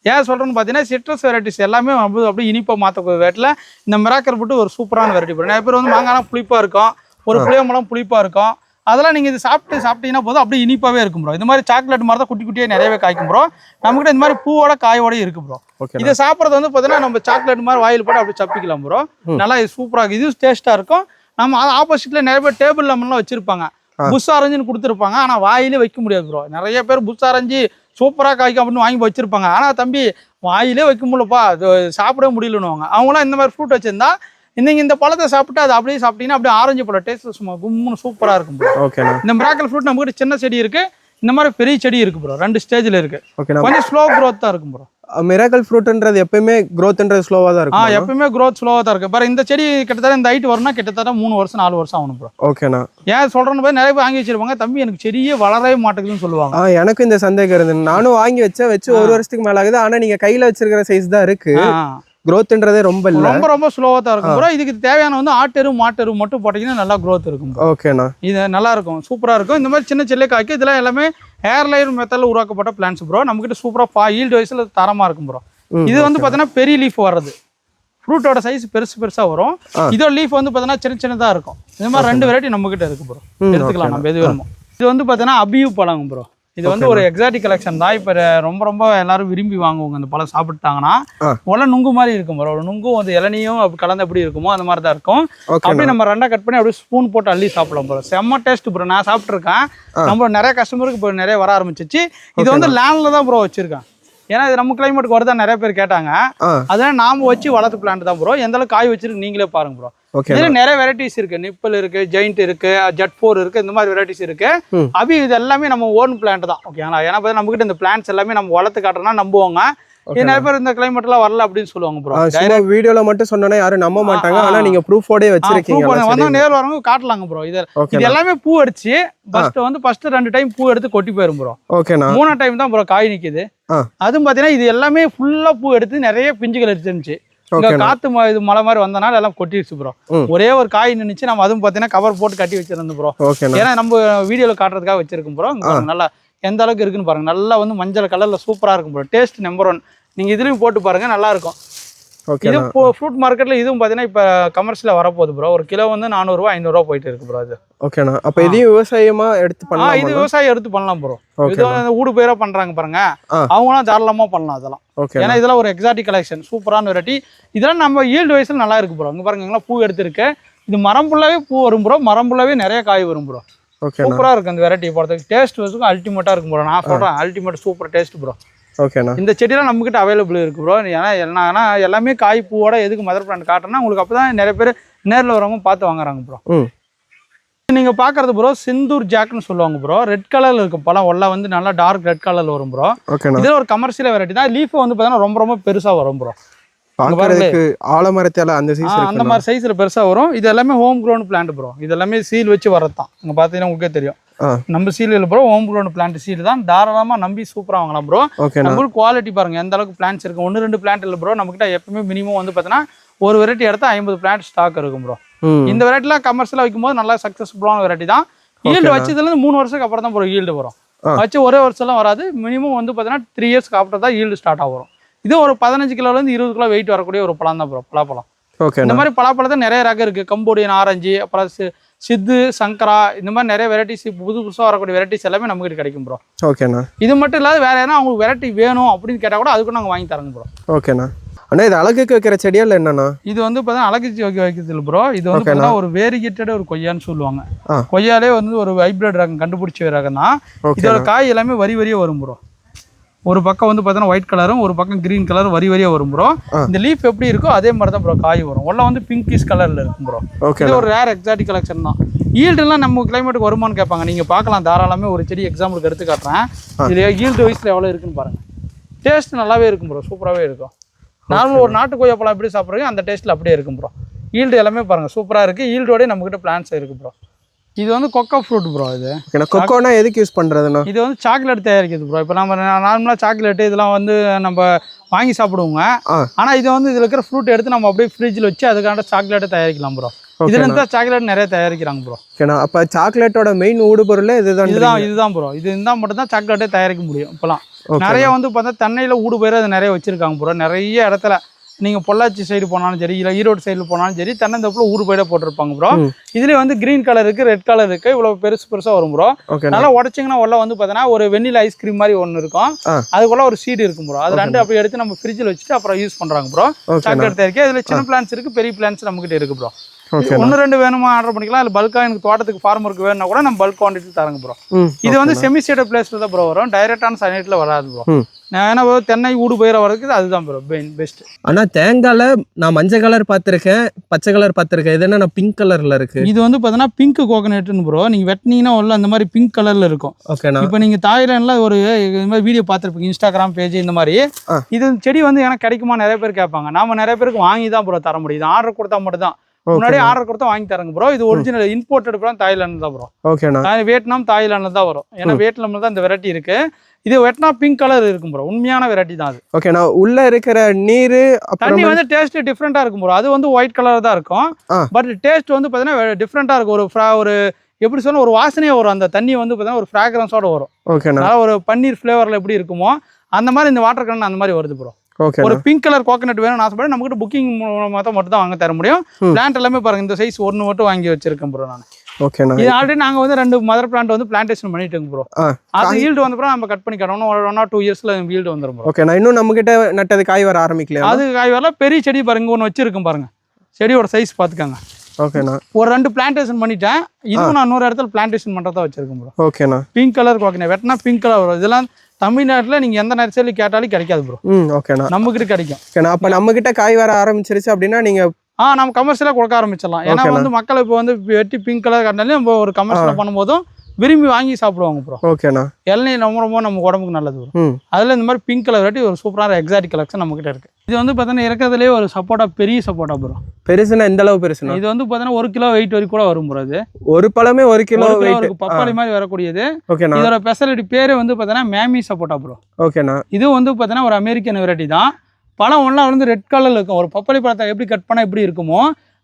ஏன் சொல்கிறேன்னு பார்த்தீங்கன்னா சிட்ரஸ் வெரைட்டிஸ் எல்லாமே அப்படியே இனிப்பாக மாற்றக்கூடிய வேட்டில் இந்த மிராக்கல் ஃப்ரூட் ஒரு சூப்பரான வெரைட்டி ப்ரோ. நிறைய பேர் வந்து மாங்காய் புளிப்பாக இருக்கும், ஒரு புளியம்பழம் புளிப்பாக இருக்கும். அதெல்லாம் நீங்கள் இது சாப்பிட்டீங்கன்னா போதும் அப்படியே இனிப்பாகவே இருக்கும் ப்ரோ. இந்த மாதிரி சாக்லேட் மாதிரி தான் குட்டி குட்டியாக நிறையவே காய்க்கும் ப்ரோ. நம்மகிட்ட இந்த மாதிரி பூவோட காயோட இருக்கு ப்ரோ. இதை சாப்பிட்றது வந்து பார்த்தீங்கன்னா நம்ம சாக்லேட் மாதிரி வாயில் போட்டு அப்படியே சப்பிக்கலாம் ப்ரோ. நல்லா இது சூப்பராக இருக்கும். இது டேஸ்ட்டாக இருக்கும். நம்ம அது ஆப்போசிட்டில் நிறைய பேர் டேபிள் லெமன்லாம் வச்சுருப்பாங்க. புஷ் ஆரஞ்சுன்னு கொடுத்துருப்பாங்க. ஆனால் வாயிலே வைக்க முடியாது ப்ரோ. நிறைய பேர் புஷ் ஆரஞ்சு சூப்பராக காய்க்கும் அப்படின்னு வாங்கி வச்சுருப்பாங்க. ஆனால் தம்பி வாயிலே வைக்க முடியலப்பா, அது சாப்பிடவே முடியலன்னுவாங்க. அவங்களாம் இந்த மாதிரி ஃப்ரூட் வச்சுருந்தா இந்த பழத்தை சாப்பிட்டு அது அப்படியே சாப்பிட்டீங்கன்னா அப்படியே ஆரஞ்சு பழம் டேஸ்ட் சும்மா கும்முன்னு சூப்பராக இருக்கும் ப்ரோ. இந்த மிராக்கல் ஃப்ரூட் நம்மகிட்ட சின்ன செடி இருக்குது, இந்த மாதிரி பெரிய செடி இருக்குது ப்ரோ. 2 ஸ்டேஜில் இருக்குது. கொஞ்சம் ஸ்லோ க்ரோத் தான் இருக்கும் ப்ரோ. மிராக்கல் ஃப்ரூட்ன்றது எப்பயுமே க்ரோத்ன்றது ஸ்லோவாக தான் இருக்கும். எப்பயுமே க்ரோத் ஸ்லோவாக தான் இருக்குது. பாரு இந்த செடி கிட்டத்தட்ட இந்த ஹைட் வரும்னா கிட்டத்தட்ட 3 வருஷம் 4 வருஷம் ஆகணும் ப்ரோ. ஓகேண்ணா. ஏன் சொல்கிறேன்னு போய் நிறைய பேர் வாங்கி வச்சிருப்பாங்க. தம்பி எனக்கு செடியே வளரவே மாட்டேங்குதுன்னு சொல்லுவாங்க. எனக்கு இந்த சந்தேகம் இருந்தது. நானும் வாங்கி வச்சு 1 வருஷத்துக்கு மேலே ஆகுது. ஆனால் நீங்கள் கையில் வச்சிருக்கிற சைஸ் தான் இருக்குது. க்ரோத்ன்றதே ரொம்ப இல்லை, ரொம்ப ஸ்லோவாக தான் இருக்கும் ப்ரோ. இதுக்கு தேவையான வந்து ஆட்டெரு மாட்டெரு மட்டும் போட்டிங்கன்னா நல்லா க்ரோத் இருக்கும். ஓகேண்ணா. இது நல்லா இருக்கும், சூப்பராக இருக்கும். இந்த மாதிரி சின்ன செல்லே காய்க்கு இதெல்லாம் எல்லாமே ஏர்லைன் மெத்தடில் உருவாக்கப்பட்ட பிளான்ஸ் ப்ரோ. நம்மகிட்ட சூப்பராக ஈல்டு வயசில் தரமாக இருக்கும் ப்ரோ. இது வந்து பார்த்தீங்கன்னா பெரிய லீஃப் வர்றது, ஃப்ரூட்டோட சைஸ் பெருசாக வரும். இதோட லீஃப் வந்து பார்த்தீங்கன்னா சின்னதாக இருக்கும். இந்த மாதிரி 2 வெரைட்டி நம்மகிட்ட இருக்கு ப்ரோ. எடுத்துக்கலாம் நம்ம எது வேணுமோ. இது வந்து பார்த்தீங்கன்னா அபியூ பழம் ப்ரோ. இது வந்து ஒரு எக்ஸாட்டிக் கலெக்ஷன் தான். இப்போ ரொம்ப எல்லாரும் விரும்பி வாங்குவாங்க. அந்த பழம் சாப்பிட்டாங்கன்னா உள்ள நுங்கு மாதிரி இருக்கும் ப்ரோ. நுங்கும் வந்து இளநியும் அப்படி கலந்து எப்படி இருக்குமோ அந்த மாதிரி தான் இருக்கும். அப்படியே நம்ம 2 கட் பண்ணி அப்படியே ஸ்பூன் போட்டு அள்ளி சாப்பிடலாம் ப்ரோ. செம்ம டேஸ்ட் ப்ரோ. நான் சாப்பிட்ருக்கேன். நம்ம நிறைய கஸ்டமருக்கு இப்போ நிறைய வர ஆரம்பிச்சிச்சு. இது வந்து லேண்டில் தான் ப்ரோ வச்சிருக்கேன். ஏன்னா இது நம்ம கிளைமேட்டுக்கு வருதா நிறைய பேர் கேட்டாங்க. அதனால நாம வச்சு வளர்த்து பிளான்ட் தான் ப்ரோ. எந்த அளவுக்கு காய் வச்சிருக்கு நீங்களே பாருங்க ப்ரோ. இதுல நிறைய வெரைட்டிஸ் இருக்கு. நிப்பல் இருக்கு, ஜெயிண்ட் இருக்கு, ஜெட் 4 இருக்கு, இந்த மாதிரி வெரைட்டிஸ் இருக்கு. அபி இது எல்லாமே நம்ம ஓன் பிளான்ட் தான். ஓகேங்களா? ஏன்னா நம்ம கிட்ட இந்த பிளான்ட்ஸ் எல்லாமே நம்ம வளர்த்து காட்டுறோம்னா நம்புவாங்க. நிறைய பேர் இந்த கிளைமேட்லாம் வரல அப்படின்னு சொல்லுவாங்க ப்ரோ. வீடியோல மட்டும் சொன்னா யாரும் நம்ப மாட்டாங்க. ஆனா நீங்க ப்ரூஃபோட வச்சிருக்கீங்க. வந்து நேர்ல வரவங்க காட்டலாங்க ப்ரோ. இது எல்லாமே பூ அடிச்சு ஃபர்ஸ்ட் 2 டைம் பூ எடுத்து கொட்டி போயிரும் ப்ரோ. ஓகேண்ணா. 3ஆம் டைம் தான் ப்ரோ காய் நிக்குது. அதுவும் பாத்தீங்கன்னா இது எல்லாமே ஃபுல்லா பூ எடுத்து நிறைய பிஞ்சுகள் எடுத்துருந்துச்சு. காத்து இது மழை மாதிரி வந்தனால எல்லாம் கொட்டிடுச்சு ப்ரோ. ஒரே ஒரு காய் நின்னுச்சு. நம்ம அதுவும் பாத்தீங்கன்னா கவர் போட்டு கட்டி வச்சிருந்தோம் ப்ரோ. ஏன்னா நம்ம வீடியோல காட்டுறதுக்காக வச்சிருக்கோம் ப்ரோ. நல்லா எந்த அளவுக்கு இருக்குன்னு பாருங்க. நல்லா வந்து மஞ்சள் கலர்ல சூப்பரா இருக்கும் ப்ரோ. Taste number 1. நீங்க இதுலயும் போட்டு பாருங்க, நல்லா இருக்கும். இது ஃப்ரூட் மார்க்கெட்ல இதுவும் பாத்தீங்கன்னா இப்ப கமர்ஷியல வரப்போகுது ப்ரோ. ஒரு கிலோ வந்து 400 ரூபாய் 500 ரூபாய் போயிட்டு இருக்கு ப்ரோ. அது ஓகேண்ணா. அப்ப இதையும் விவசாயமா எடுத்து பண்ணலாம். இது விவசாயம் எடுத்து பண்ணலாம் ப்ரோ. இது ஊடு பயிரா பண்றாங்க பாருங்க, அவங்களாம் தாராளமா பண்ணலாம் அதெல்லாம். ஏன்னா இதெல்லாம் ஒரு எக்ஸாட்டிக் கலெக்ஷன், சூப்பரான வெரைட்டி. இதெல்லாம் நம்ம ஈல்டு வயசுல நல்லா இருக்கு ப்ரோ. இங்க பாருங்க பூ எடுத்திருக்கு. இது மரம் ஃபுல்லாவே பூ வரும் ப்ரோ. மரம் ஃபுல்லாவே நிறைய காய் வரும் ப்ரோ. சூப்பரா இருக்கு அந்த வெரைட்டி பொறுத்தவரைக்கும். டேஸ்ட் வரைக்கும் அல்டிமேட்டா இருக்கும் ப்ரோ. நான் சொல்றேன் அல்டிமேட் சூப்பர் டேஸ்ட் ப்ரோ. ஓகேண்ணா. இந்த செடியெல்லாம் நம்ம கிட்ட அவைலபிள் இருக்கு ப்ரோ. ஏன்னா என்னன்னா எல்லாமே காய் பூவோட எதுக்கு மதர் பிளான்ட் காட்டுறேன்னா உங்களுக்கு அப்பதான் நிறைய பேர் நேரில் வரவங்க பார்த்து வாங்குறாங்க ப்ரோ. நீங்க பாக்குறது ப்ரோ சிந்தூர் ஜாக்னு சொல்லுவாங்க ப்ரோ. ரெட் கலர்ல இருக்கும் பழம். ஒல்ல வந்து நல்லா டார்க் ரெட் கலர்ல வரும் ப்ரோ. இதுல ஒரு கமர்ஷியல் வெரைட்டி தான். லீஃப் வந்து பார்த்தீங்கன்னா ரொம்ப ரொம்ப பெருசா வரும் ப்ரோ. ஆலமரத்தால அந்த மாதிரி சைஸ்ல பெருசா வரும். இது எல்லாமே ஹோம் க்ரோன் பிளான்ட் ப்ரோ. இது எல்லாமே சீல் வச்சு வரதான். இங்க பாத்தீங்கன்னா உங்களுக்கே தெரியும். நம்ம சீல் இல்ல bro, home grown plant seal தான். தாராளமா நம்பி சூப்பரா வாங்கலாம் ப்ரோ. நம்மளுக்கு குவாலிட்டி பாருங்க எந்த அளவுக்கு பிளான்ட்ஸ் இருக்கு. 1-2 பிளான்ட் இல்ல ப்ரோ. நம்ம கிட்ட எப்பவுமே மினிமம் வந்து பாத்தீங்கன்னா ஒரு வெரைட்டி எடுத்தா 50 பிளான்ட் ஸ்டாக் இருக்கும் ப்ரோ. இந்த வெரைட்டிலாம் கமர்ஷியலா வைக்கும்போது நல்லா சக்சஸ்ஃபுல்லான வெரைட்டி தான். ஈல்டு வச்சதுல இருந்து 3 வருஷத்துக்கு அப்புறம் தான் ப்ரோ ஈல்டு வரும். வச்சு ஒரே வருஷம்லாம் வராது. மினிமம் வந்து பாத்தீங்கன்னா 3 இயர்ஸ்க்கு அப்புறம் தான் ஈல்டு ஸ்டார்ட் ஆகும். இது ஒரு 15 கிலோல இருந்து 20 கிலோ வெயிட் வரக்கூடிய ஒரு பழம் தான் ப்ரோ. பலாப்பழம். இந்த மாதிரி பலாப்பழத்தை நிறைய ரகம் இருக்கு. கம்போடியன் ஆரஞ்சு, அப்புறம் சித்து, சங்கரா, இந்த மாதிரி நிறைய வெரைட்டிஸ் புதுசாக வரக்கூடிய வெரைட்டிஸ் எல்லாமே நம்ம கிட்ட கிடைக்கும் ப்ரோ. ஓகேண்ணா. இது மட்டும் இல்லாத வேற ஏன்னா அவங்களுக்கு வெரைட்டி வேணும் அப்படின்னு கேட்டா கூட அதுக்கும் நாங்கள் வாங்கி தரோங்க ப்ரோ. ஓகேண்ணா. அண்ணா இது அழகுக்கு வைக்கிற செடியா இல்லை என்னன்னா? இது வந்து பார்த்தீங்கன்னா அழகு வைக்கிறது இல்லை ப்ரோ. இது வந்து பார்த்தீங்கன்னா ஒரு வேரிகேட்டட் ஒரு கொய்யான்னு சொல்லுவாங்க. கொய்யாலே வந்து ஒரு ஹைபிரிட் ரகம் கண்டுபிடிச்ச ரகம் தான். இதோட காய் எல்லாமே வரி வரியா வரும் ப்ரோ. ஒரு பக்கம் வந்து பார்த்தீங்கன்னா ஒயிட் கலரும் ஒரு பக்கம் கிரீன் கலரும் வரி வரியா வரும் ப்ரோ. இந்த லீஃப் எப்படி இருக்கோ அதே மாதிரி தான் ப்ரோ காய் வரும். உள்ள வந்து பிங்கிஷ் கலர்ல இருக்கும் ப்ரோ. இது ஒரு ரேர் எக்ஸாட்டிக் கலெக்ஷன் தான். ஈல்டுலாம் நம்ம கிளைமேட்டுக்கு வருமானு கேட்பாங்க. நீங்க பார்க்கலாம் தாராளமே. ஒரு செடி எக்ஸாம்பிளுக்கு எடுத்து காட்டுறேன். இதுல ஈல்டு வயசுல எவ்வளவு இருக்குன்னு பாருங்க. டேஸ்ட் நல்லாவே இருக்கும் ப்ரோ. சூப்பராகவே இருக்கும். நார்மல் ஒரு நாட்டு கொய்யா பழம் எப்படி சாப்பிட்றீங்க அந்த டேஸ்ட்ல அப்படியே இருக்கும் ப்ரோ. ஈல்டு எல்லாமே பாருங்க சூப்பரா இருக்கு. ஈல்டோடய நம்ம கிட்ட பிளான்ஸ் இருக்கு ப்ரோ. இது வந்து கொக்கோ ஃப்ரூட் ப்ரோ. இது கொக்கோனா எதுக்கு யூஸ் பண்றதுன்னா இது வந்து சாக்லேட் தயாரிக்கிறது ப்ரோ. இப்போ நம்ம நார்மலா சாக்லேட் இதெல்லாம் வந்து நம்ம வாங்கி சாப்பிடுவோங்க. ஆனா இது வந்து இதுல இருக்கிற ஃப்ரூட் எடுத்து நம்ம அப்படியே ஃப்ரிட்ஜில் வச்சு அதுக்கான சாக்லேட்டை தயாரிக்கலாம் ப்ரோ. இதுல இருந்து சாக்லேட் நிறைய தயாரிக்கிறாங்க ப்ரோ. அப்ப சாக்லேட்டோட மெயின் ஊடுபொருள் இதுதான் ப்ரோ. இது இருந்தால் மட்டும் தான் சாக்லேட்டே தயாரிக்க முடியும். இப்பெல்லாம் நிறைய வந்து பார்த்தா தென்னையில ஊடு பயிர் அது நிறைய வச்சிருக்காங்க ப்ரோ. நிறைய இடத்துல நீங்க பொள்ளாச்சி சைடு போனாலும் சரி, இல்லை ஈரோடு சைடில் போனாலும் சரி, தென்னந்தோப்புல ஊடு பயிரை போட்டிருப்பாங்க ப்ரோ. இதுலேயே வந்து கிரீன் கலர் இருக்கு, ரெட் கலர் இருக்கு. இவ்வளவு பெருசா வரும் ப்ரோ. நல்லா உடச்சிங்கன்னா உள்ள வந்து பார்த்தீங்கன்னா ஒரு வெண்ணிலா ஐஸ்கிரீம் மாதிரி ஒன்று இருக்கும். அதுக்குள்ள ஒரு சீடு இருக்கும் ப்ரோ. அது ரெண்டு அப்படி எடுத்து நம்ம ஃப்ரிட்ஜில் வச்சுட்டு அப்புறம் யூஸ் பண்றாங்க ப்ரோ. சாக்லேட் தயாரிக்க இதுல சின்ன பிளான்ஸ் இருக்கு, பெரிய பிளான்ஸ் நம்ம கிட்ட இருக்கு ப்ரோ. 1-2 வேணுமா ஆர்டர் பண்ணிக்கலாம். இல்லை பல்கா எனக்கு தோட்டத்துக்கு ஃபார்மருக்கு வேணும்னா கூட நம்ம பல்க் குவான்டிட்டி தரங்க ப்ரோ. இது வந்து செமி ஸ்டேட் பிளேஸ்ல தான் ப்ரோ வரும். டைரக்டான சன்லைட்ல வராது ப்ரோ. ஏன்னா தென்னை ஊடு பயிர வரதுக்கு அதுதான் ப்ரோ பெஸ்ட். ஆனா தேங்காயில நான் மஞ்சள் கலர் பார்த்துருக்கேன், பச்சை கலர் பார்த்துருக்கேன். இது என்ன பிங்க் கலர்ல இருக்கு? இது வந்து பாத்தீங்கன்னா பிங்க் கோகனட்னு ப்ரோ. நீங்க வெட்டினீங்கன்னா உள்ள அந்த மாதிரி பிங்க் கலர்ல இருக்கும். இப்போ நீங்க தாய்லாந்துல ஒரு இது மாதிரி வீடியோ பார்த்துருப்பீங்க, இன்ஸ்டாகிராம் பேஜ் இந்த மாதிரி. இது செடி வந்து எனக்கு கிடைக்குமா நிறைய பேர் கேட்பாங்க. நாம நிறைய பேருக்கு வாங்கி தான் ப்ரோ தர முடியும். ஆர்டர் கொடுத்தா மட்டும் தான். முன்னாடி ஆர்டர் கொடுத்தா வாங்கி தரங்க ப்ரோ. இது ஒரிஜினல் இம்போர்ட்டட் ப்ரோ. தாய்லாந்து தான் ப்ரோ. வியட்நாம் தாய்லாந்துல தான் வரும். ஏன்னா வியட்நாம்ல தான் இந்த வெரைட்டி இருக்கு. இது வெட்டினா பிங்க் கலர் இருக்கும் ப்ரோ. உண்மையான வெரைட்டி தான் அது. ஓகே. நான் உள்ள இருக்கிற நீர் தண்ணி வந்து டேஸ்ட் டிஃப்ரெண்டா இருக்கும் ப்ரோ. அது வந்து ஒயிட் கலர் தான் இருக்கும். பட் டேஸ்ட் வந்து பாத்தீங்கன்னா டிஃப்ரெண்டா இருக்கும். ஒரு எப்படி சொன்னா ஒரு வாசனையே வரும். அந்த தண்ணி வந்து பாத்தீங்கன்னா ஒரு ஃப்ராக்ரன்ஸோட வரும். அதனால ஒரு பன்னீர் ஃபிளேவர்ல எப்படி இருக்குமோ அந்த மாதிரி இந்த வாட்டர் கலர் அந்த மாதிரி வருது ப்ரோ. ஒரு பிங்க் கலர் கோகனட் வேணும்னு ஆசைப்பட நம்ம கிட்ட புக்கிங் மட்டும் தான் வாங்க தர முடியும். பிளான்ட் எல்லாமே பாருங்க இந்த சைஸ் 1 மட்டும் வாங்கி வச்சிருக்கேன் ப்ரோ நான். இது ஆல்ரெடி நாங்க வந்து 2 மதர் பிளான்ட் வந்து பிளான்டேஷன் பண்ணிட்டோங்க ப்ரோ. அது ஈல்டு வந்த அப்புறம் நம்ம கட் பண்ணி காட்டணும். 1 or 2 இயர்ஸ்ல ஈல்டு வந்துரும் ப்ரோ. ஓகே. நான் இன்னும் நம்ம கிட்ட நட்டது காய் வர ஆரம்பிக்கல. அது காய் வரல. பெரிய செடி பாருங்க ஒன்று வச்சிருக்கேன் பாருங்க. செடியோட சைஸ் பாத்துக்கோங்க. ஓகேண்ணா. ஒரு 2 பிளான்டேஷன் பண்ணிட்டேன். இதுவும் நான் இன்னொரு இடத்துல பிளான்டேஷன் பண்றதா வச்சிருக்கேன் ப்ரோ. ஓகேண்ணா. பிங்க் கலர் கோகனட் வெட்டினா பிங்க் கலர் வரும். இதெல்லாம் தமிழ்நாட்டில் நீங்கள் எந்த நர்சரி கேட்டாலும் கிடைக்காது ப்ரோ. ஓகேண்ணா. நம்மகிட்ட கிடைக்கும். ஓகேண்ணா. அப்போ நம்மகிட்ட காய் வர ஆரம்பிச்சிருச்சு அப்படின்னா நீங்கள் நம்ம கமர்ஷியலாக கொடுக்க ஆரம்பிச்சிடலாம். ஏன்னா வந்து மக்கள் இப்போ வந்து வெட்டி பிங்க் கலர் கண்டாலே நம்ம ஒரு கமர்ஷியலாக பண்ணும்போதும் விரும்பி வாங்கி சாப்பிடுவாங்க ப்ரோ. ஓகேண்ணா. இளநீர் ரொம்ப நம்ம உடம்புக்கு நல்லது ப்ரோ. அதில் இந்த மாதிரி பிங்க் கலர் வெட்டி ஒரு சூப்பரான எக்ஸாட்டிக் கலெக்ஷன் நம்மகிட்ட இருக்கு. இது வந்து பார்த்தீங்கன்னா இருக்கிறதுலேயே ஒரு சப்போட்டா, பெரிய சப்போட்டா ப்ரோ. பெருசுனா எந்த அளவு பெருசுனா? இது வந்து பார்த்தீங்கன்னா 1 கிலோ வெயிட் வரைக்கும் கூட வரும் ப்ரோ. அது ஒரு பழமே 1 கிலோ வெயிட், பப்பாளி மாதிரி வரக்கூடியது. ஓகேண்ணா. இதோட ஸ்பெஷாலிட்டி பேரே வந்து பார்த்தீங்கன்னா மேமி சப்போட்டா ப்ரோ. ஓகேண்ணா. இது வந்து பார்த்தீங்கன்னா ஒரு அமெரிக்கன் வெரைட்டி தான். பழம் ஒன்றா வந்து ரெட் கலரில் இருக்கும். ஒரு பப்பாளி பழத்தை எப்படி கட் பண்ணால் எப்படி இருக்குமோ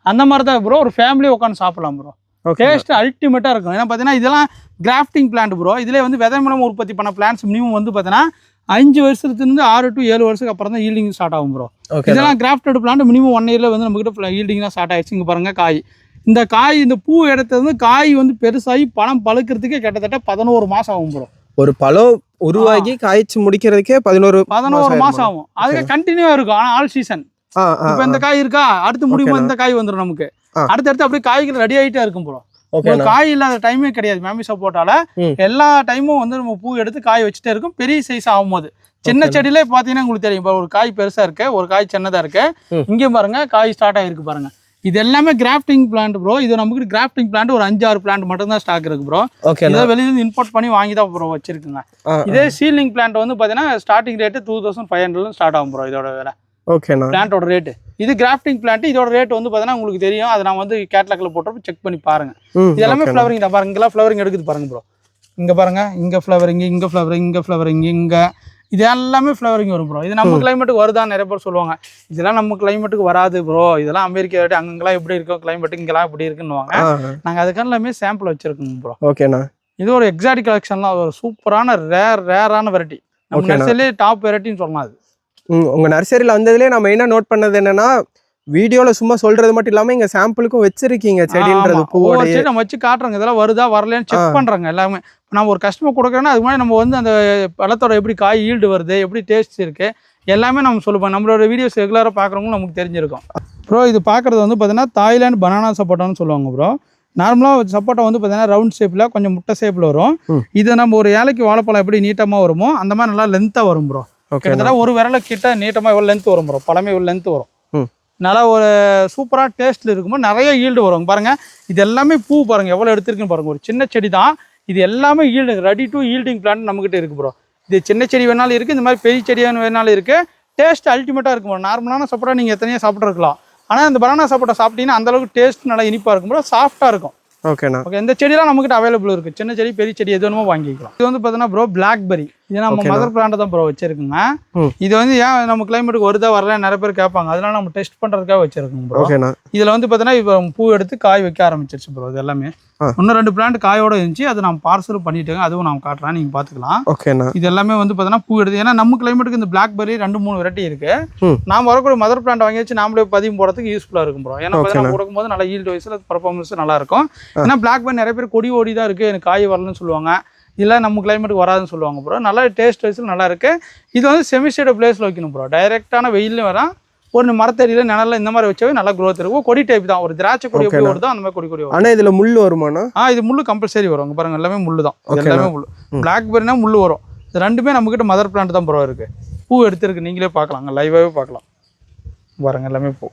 அந்த மாதிரி தான் ப்ரோ. ஒரு ஃபேமிலி உட்காந்து சாப்பிடலாம் ப்ரோ. டேஸ்ட் அல்டிமேட்டாக இருக்கும். ஏன்னா பார்த்தீங்கன்னா இதெல்லாம் கிராஃப்டிங் பிளான்ட் ப்ரோ. இதிலே வந்து விதை மூலம் உற்பத்தி பண்ண பிளான்ட்ஸ் மினிமம் வந்து பார்த்தீங்கன்னா 5 வருஷத்துலேருந்து 6 to 7 வருஷத்துக்கு அப்புறம் தான் ஈல்டிங் ஸ்டார்ட் ஆகும் ப்ரோ. இதெல்லாம் கிராஃப்டட் பிளான்ட் மினிமம் 1 இயரில் வந்து நம்மகிட்ட ஈல்டிங் தான் ஸ்டார்ட் ஆயிடுச்சு. இங்கே பாருங்கள் காய், இந்த காய் இந்த பூ எடுத்தது வந்து காய் வந்து பெருசாகி பழம் பழுக்கிறதுக்கே கிட்டத்தட்ட 11 மாதம் ஆகும் ப்ரோ. ஒரு பழம் உருவாகி காய்ச்சி முடிக்கிறதுக்கே 11 மாதம் ஆகும். அதுக்கு கண்டினியூவாக இருக்கும். ஆனால் ஆல் சீசன். இப்போ இந்த காய் இருக்கா, அடுத்து முடியும்போது இந்த காய் வந்துடும் நமக்கு. அடுத்தடுத்து அப்படியே காய்கள் ரெடி ஆகிட்டே இருக்கும் ப்ரோ. காய் இல்லாத டைமே கிடையாது. மேமி சப்போட்டால எல்லா டைமும் வந்து நம்ம பூ எடுத்து காய் வச்சுட்டே இருக்கும். பெரிய சைஸ் ஆகும் போது சின்ன செடியிலே பாத்தீங்கன்னா உங்களுக்கு தெரியும். இப்போ ஒரு காய் பெருசா இருக்கு, ஒரு காய் சின்னதா இருக்கு. இங்கே பாருங்க காய் ஸ்டார்ட் ஆகிருக்கு பாருங்க. இது எல்லாமே கிராஃப்டிங் பிளான்ட் ப்ரோ. இது நமக்கு கிராஃப்டிங் பிளான்ட் ஒரு 5-6 பிளான்ட் மட்டும் தான் ஸ்டாக் இருக்கு ப்ரோ. இதை வெளியில இம்போர்ட் பண்ணி வாங்கி தான் ப்ரோ வச்சிருக்குங்க. இதே சீலிங் பிளான்ட் வந்து பாத்தீங்கன்னா ஸ்டார்டிங் ரேட்டு 2500 ஸ்டார்ட் ஆகும் ப்ரோ. இதோட வேலை பிளான்ட்டோட ரேட்டு. இது கிராஃப்டிங் பிளான்ட். இதோட ரேட் வந்து பார்த்தீங்கன்னா உங்களுக்கு தெரியும். அதை நான் வந்து கேட்லாக்ல போட்டப்போ செக் பண்ணி பாருங்க. இது எல்லாமே ஃப்ளவரிங் தான் பாருங்க. இங்கெல்லாம் ஃப்ளவரிங் எடுக்குது பாருங்க ப்ரோ. இங்கே பாருங்க, இங்கே ஃப்ளவரிங், இங்கே ஃப்ளவரிங், இங்கே ஃப்ளவரிங், இங்கே இது எல்லாமே ஃப்ளவரிங் வரும் ப்ரோ. இது நம்ம கிளைமேட்டுக்கு வருதான்னு நிறைய பேர் சொல்லுவாங்க. இதெல்லாம் நம்ம கிளைமேட்டுக்கு வராது ப்ரோ. இதெல்லாம் அமெரிக்கா ரேட்டு, அங்கெல்லாம் எப்படி இருக்கும் கிளைமேட்டு, இங்கெல்லாம் எப்படி இருக்குன்னுவாங்க. நாங்கள் அதுக்கான எல்லாமே சாம்பிள் வச்சிருக்கோங்க ப்ரோ. ஓகேண்ணா. இது ஒரு எக்ஸாட்டிக் கலெக்ஷன்லாம் ஒரு சூப்பரான ரேரான வெரைட்டி. நம்ம நர்சரியிலே டாப் வெரைட்டின்னு சொல்லலாம். அது உங்க நர்சரியில வந்ததுலேயே நான் மெயினாக நோட் பண்ணது என்னன்னா, வீடியோல சும்மா சொல்றது மட்டும் இல்லாம இங்க சாம்பிளுக்கும் வச்சிருக்கீங்க செடின்றது. பூவோட செடி நம்ம வச்சு காட்டுறோங்க. இதெல்லாம் வருதா வரலன்னு செக் பண்றாங்க எல்லாமே. நம்ம ஒரு கஸ்டமர் கொடுக்குறோன்னா அது மாதிரி நம்ம வந்து அந்த பழத்தோட எப்படி காய் ஈல்டு வருது, எப்படி டேஸ்ட் இருக்கு எல்லாமே நம்ம சொல்லுவோம். நம்மளோட வீடியோஸ் ரெகுலராக பார்க்குறவங்களும் நமக்கு தெரிஞ்சிருக்கும் ப்ரோ. இது பார்க்குறது வந்து பார்த்தீங்கன்னா தாய்லாந்து பனானா சப்போட்டான்னு சொல்லுவாங்க ப்ரோ. நார்மலாக சப்போட்டா வந்து பார்த்தீங்கன்னா ரவுண்ட் ஷேப்பில் கொஞ்சம் முட்டை ஷேப்பில் வரும். இது நம்ம ஒரு ஏழைக்கு வாழைப்பழம் எப்படி நீட்டமாக வருமோ அந்த மாதிரி நல்லா லென்த்தாக வரும் ப்ரோ. கிட்டத்தட்ட ஒரு விரல கிட்ட நீட்டமாக எவ்வளோ லென்த் வரும் ப்ரோ. பழமே எவ்வளோ லென்த் வரும். நல்லா ஒரு சூப்பராக டேஸ்ட்டில் இருக்கும்போது நிறைய ஈல்டு வரும் பாருங்கள். இது எல்லாமே பூ பாருங்கள் எவ்வளோ எடுத்துருக்குன்னு பாருங்கள். ஒரு சின்ன செடி தான் இது எல்லாமே yield ready to yielding plant நம்மகிட்ட இருக்குது ப்ரோ. இது சின்ன செடி வேணாலும் இருக்குது, இந்த மாதிரி பெரிய செடி வேணாலும் இருக்குது. டேஸ்ட் அல்டிமேட்டாக இருக்கும் ப்ரோ. நார்மலான சப்போட்டா நீங்கள் எத்தனையோ சாப்பிட்ருக்கலாம். ஆனால் இந்த பனானா சப்போட்டா சாப்பிட்டீங்கன்னா அந்தளவுக்கு டேஸ்ட் நல்லா இனிப்பாக இருக்கும் ப்ரோ. சாஃப்ட்டாக இருக்கும். ஓகேண்ணா. ஓகே, இந்த செடியெல்லாம் நம்மகிட்ட அவைலபிள் இருக்குது. சின்ன செடி பெரிய செடி எது வேணுமோ வாங்கிக்கலாம். இது வந்து பார்த்தீங்கன்னா ப்ரோ பிளாக்பெரி. இது நம்ம மதர் பிளான்ட் தான் ப்ரோ வச்சிருக்குங்க. இது வந்து ஏன் நம்ம கிளைமேட்டுக்கு வருதா வரல நிறைய பேர் கேட்பாங்க. அதனால நம்ம டெஸ்ட் பண்ணுறதுக்காக வச்சிருக்கோம் ப்ரோ. இதில் வந்து பார்த்தீங்கன்னா இப்போ பூ எடுத்து காய் வைக்க ஆரம்பிச்சிருச்சு ப்ரோ. இது எல்லாமே இன்னும் 2 பிளான்ட் காயோட இருந்துச்சு. அது நம்ம பார்சல் பண்ணிட்டேங்க. அதுவும் நான் காட்டுறேன், நீங்கள் பார்த்துக்கலாம். ஓகேண்ணா. இது எல்லாமே வந்து பார்த்தீங்கன்னா பூ எடுத்து, ஏன்னா நம்ம கிளைமேட்டுக்கு இந்த பிளாக்பெரி 2-3 வெரைட்டி இருக்கு. நாம் வரக்கூடிய மதர் பிளான்ட் வாங்கி வச்சு நாமளே பதியம் போடுறதுக்கு யூஸ்ஃபுல்லாக இருக்கும் ப்ரோ. ஏன்னா பார்த்தீங்கன்னா கொடுக்கும்போது நல்லா ஈல்டு வைஸில் பர்ஃபார்மன்ஸ் நல்லா இருக்கும். ஏன்னா பிளாக்பெரி நிறைய பேர் கொடி ஓடி தான் இருக்குது, எனக்கு காய் வரலன்னு சொல்லுவாங்க. இல்லை நம்ம கிளைமேட்டுக்கு வராதுன்னு சொல்லுவாங்க ப்ரோ. நல்லா டேஸ்ட் வைஸில் நல்லா இருக்குது. இது வந்து செமிஸ்டேட் பிளேஸில் வைக்கணும் ப்ரோ. டைரெக்டான வெயிலும் வரலாம், ஒரு மரத்தடியில் நிழல்ல இந்த மாதிரி வச்சாவே நல்லா க்ரோத் இருக்கும். கொடி டைப் தான், ஒரு திராட்சை கொடி எப்படி வருதோ அந்த மாதிரி கொடி வரும். ஆனால் இதில் முள் வருமானா? இது முள்ளு கம்பல்சரி வரும். பாருங்க எல்லாமே முள்ளு தான். எல்லாமே முள்ளு. பிளாக்பெரினா முள்ளு வரும். இது ரெண்டுமே நம்மகிட்ட மதர் பிளான்ட் தான் ப்ரோ இருக்குது. பூ எடுத்துருக்கு, நீங்களே பார்க்கலாங்க, லைவாகவே பார்க்கலாம். பாருங்க எல்லாமே பூ.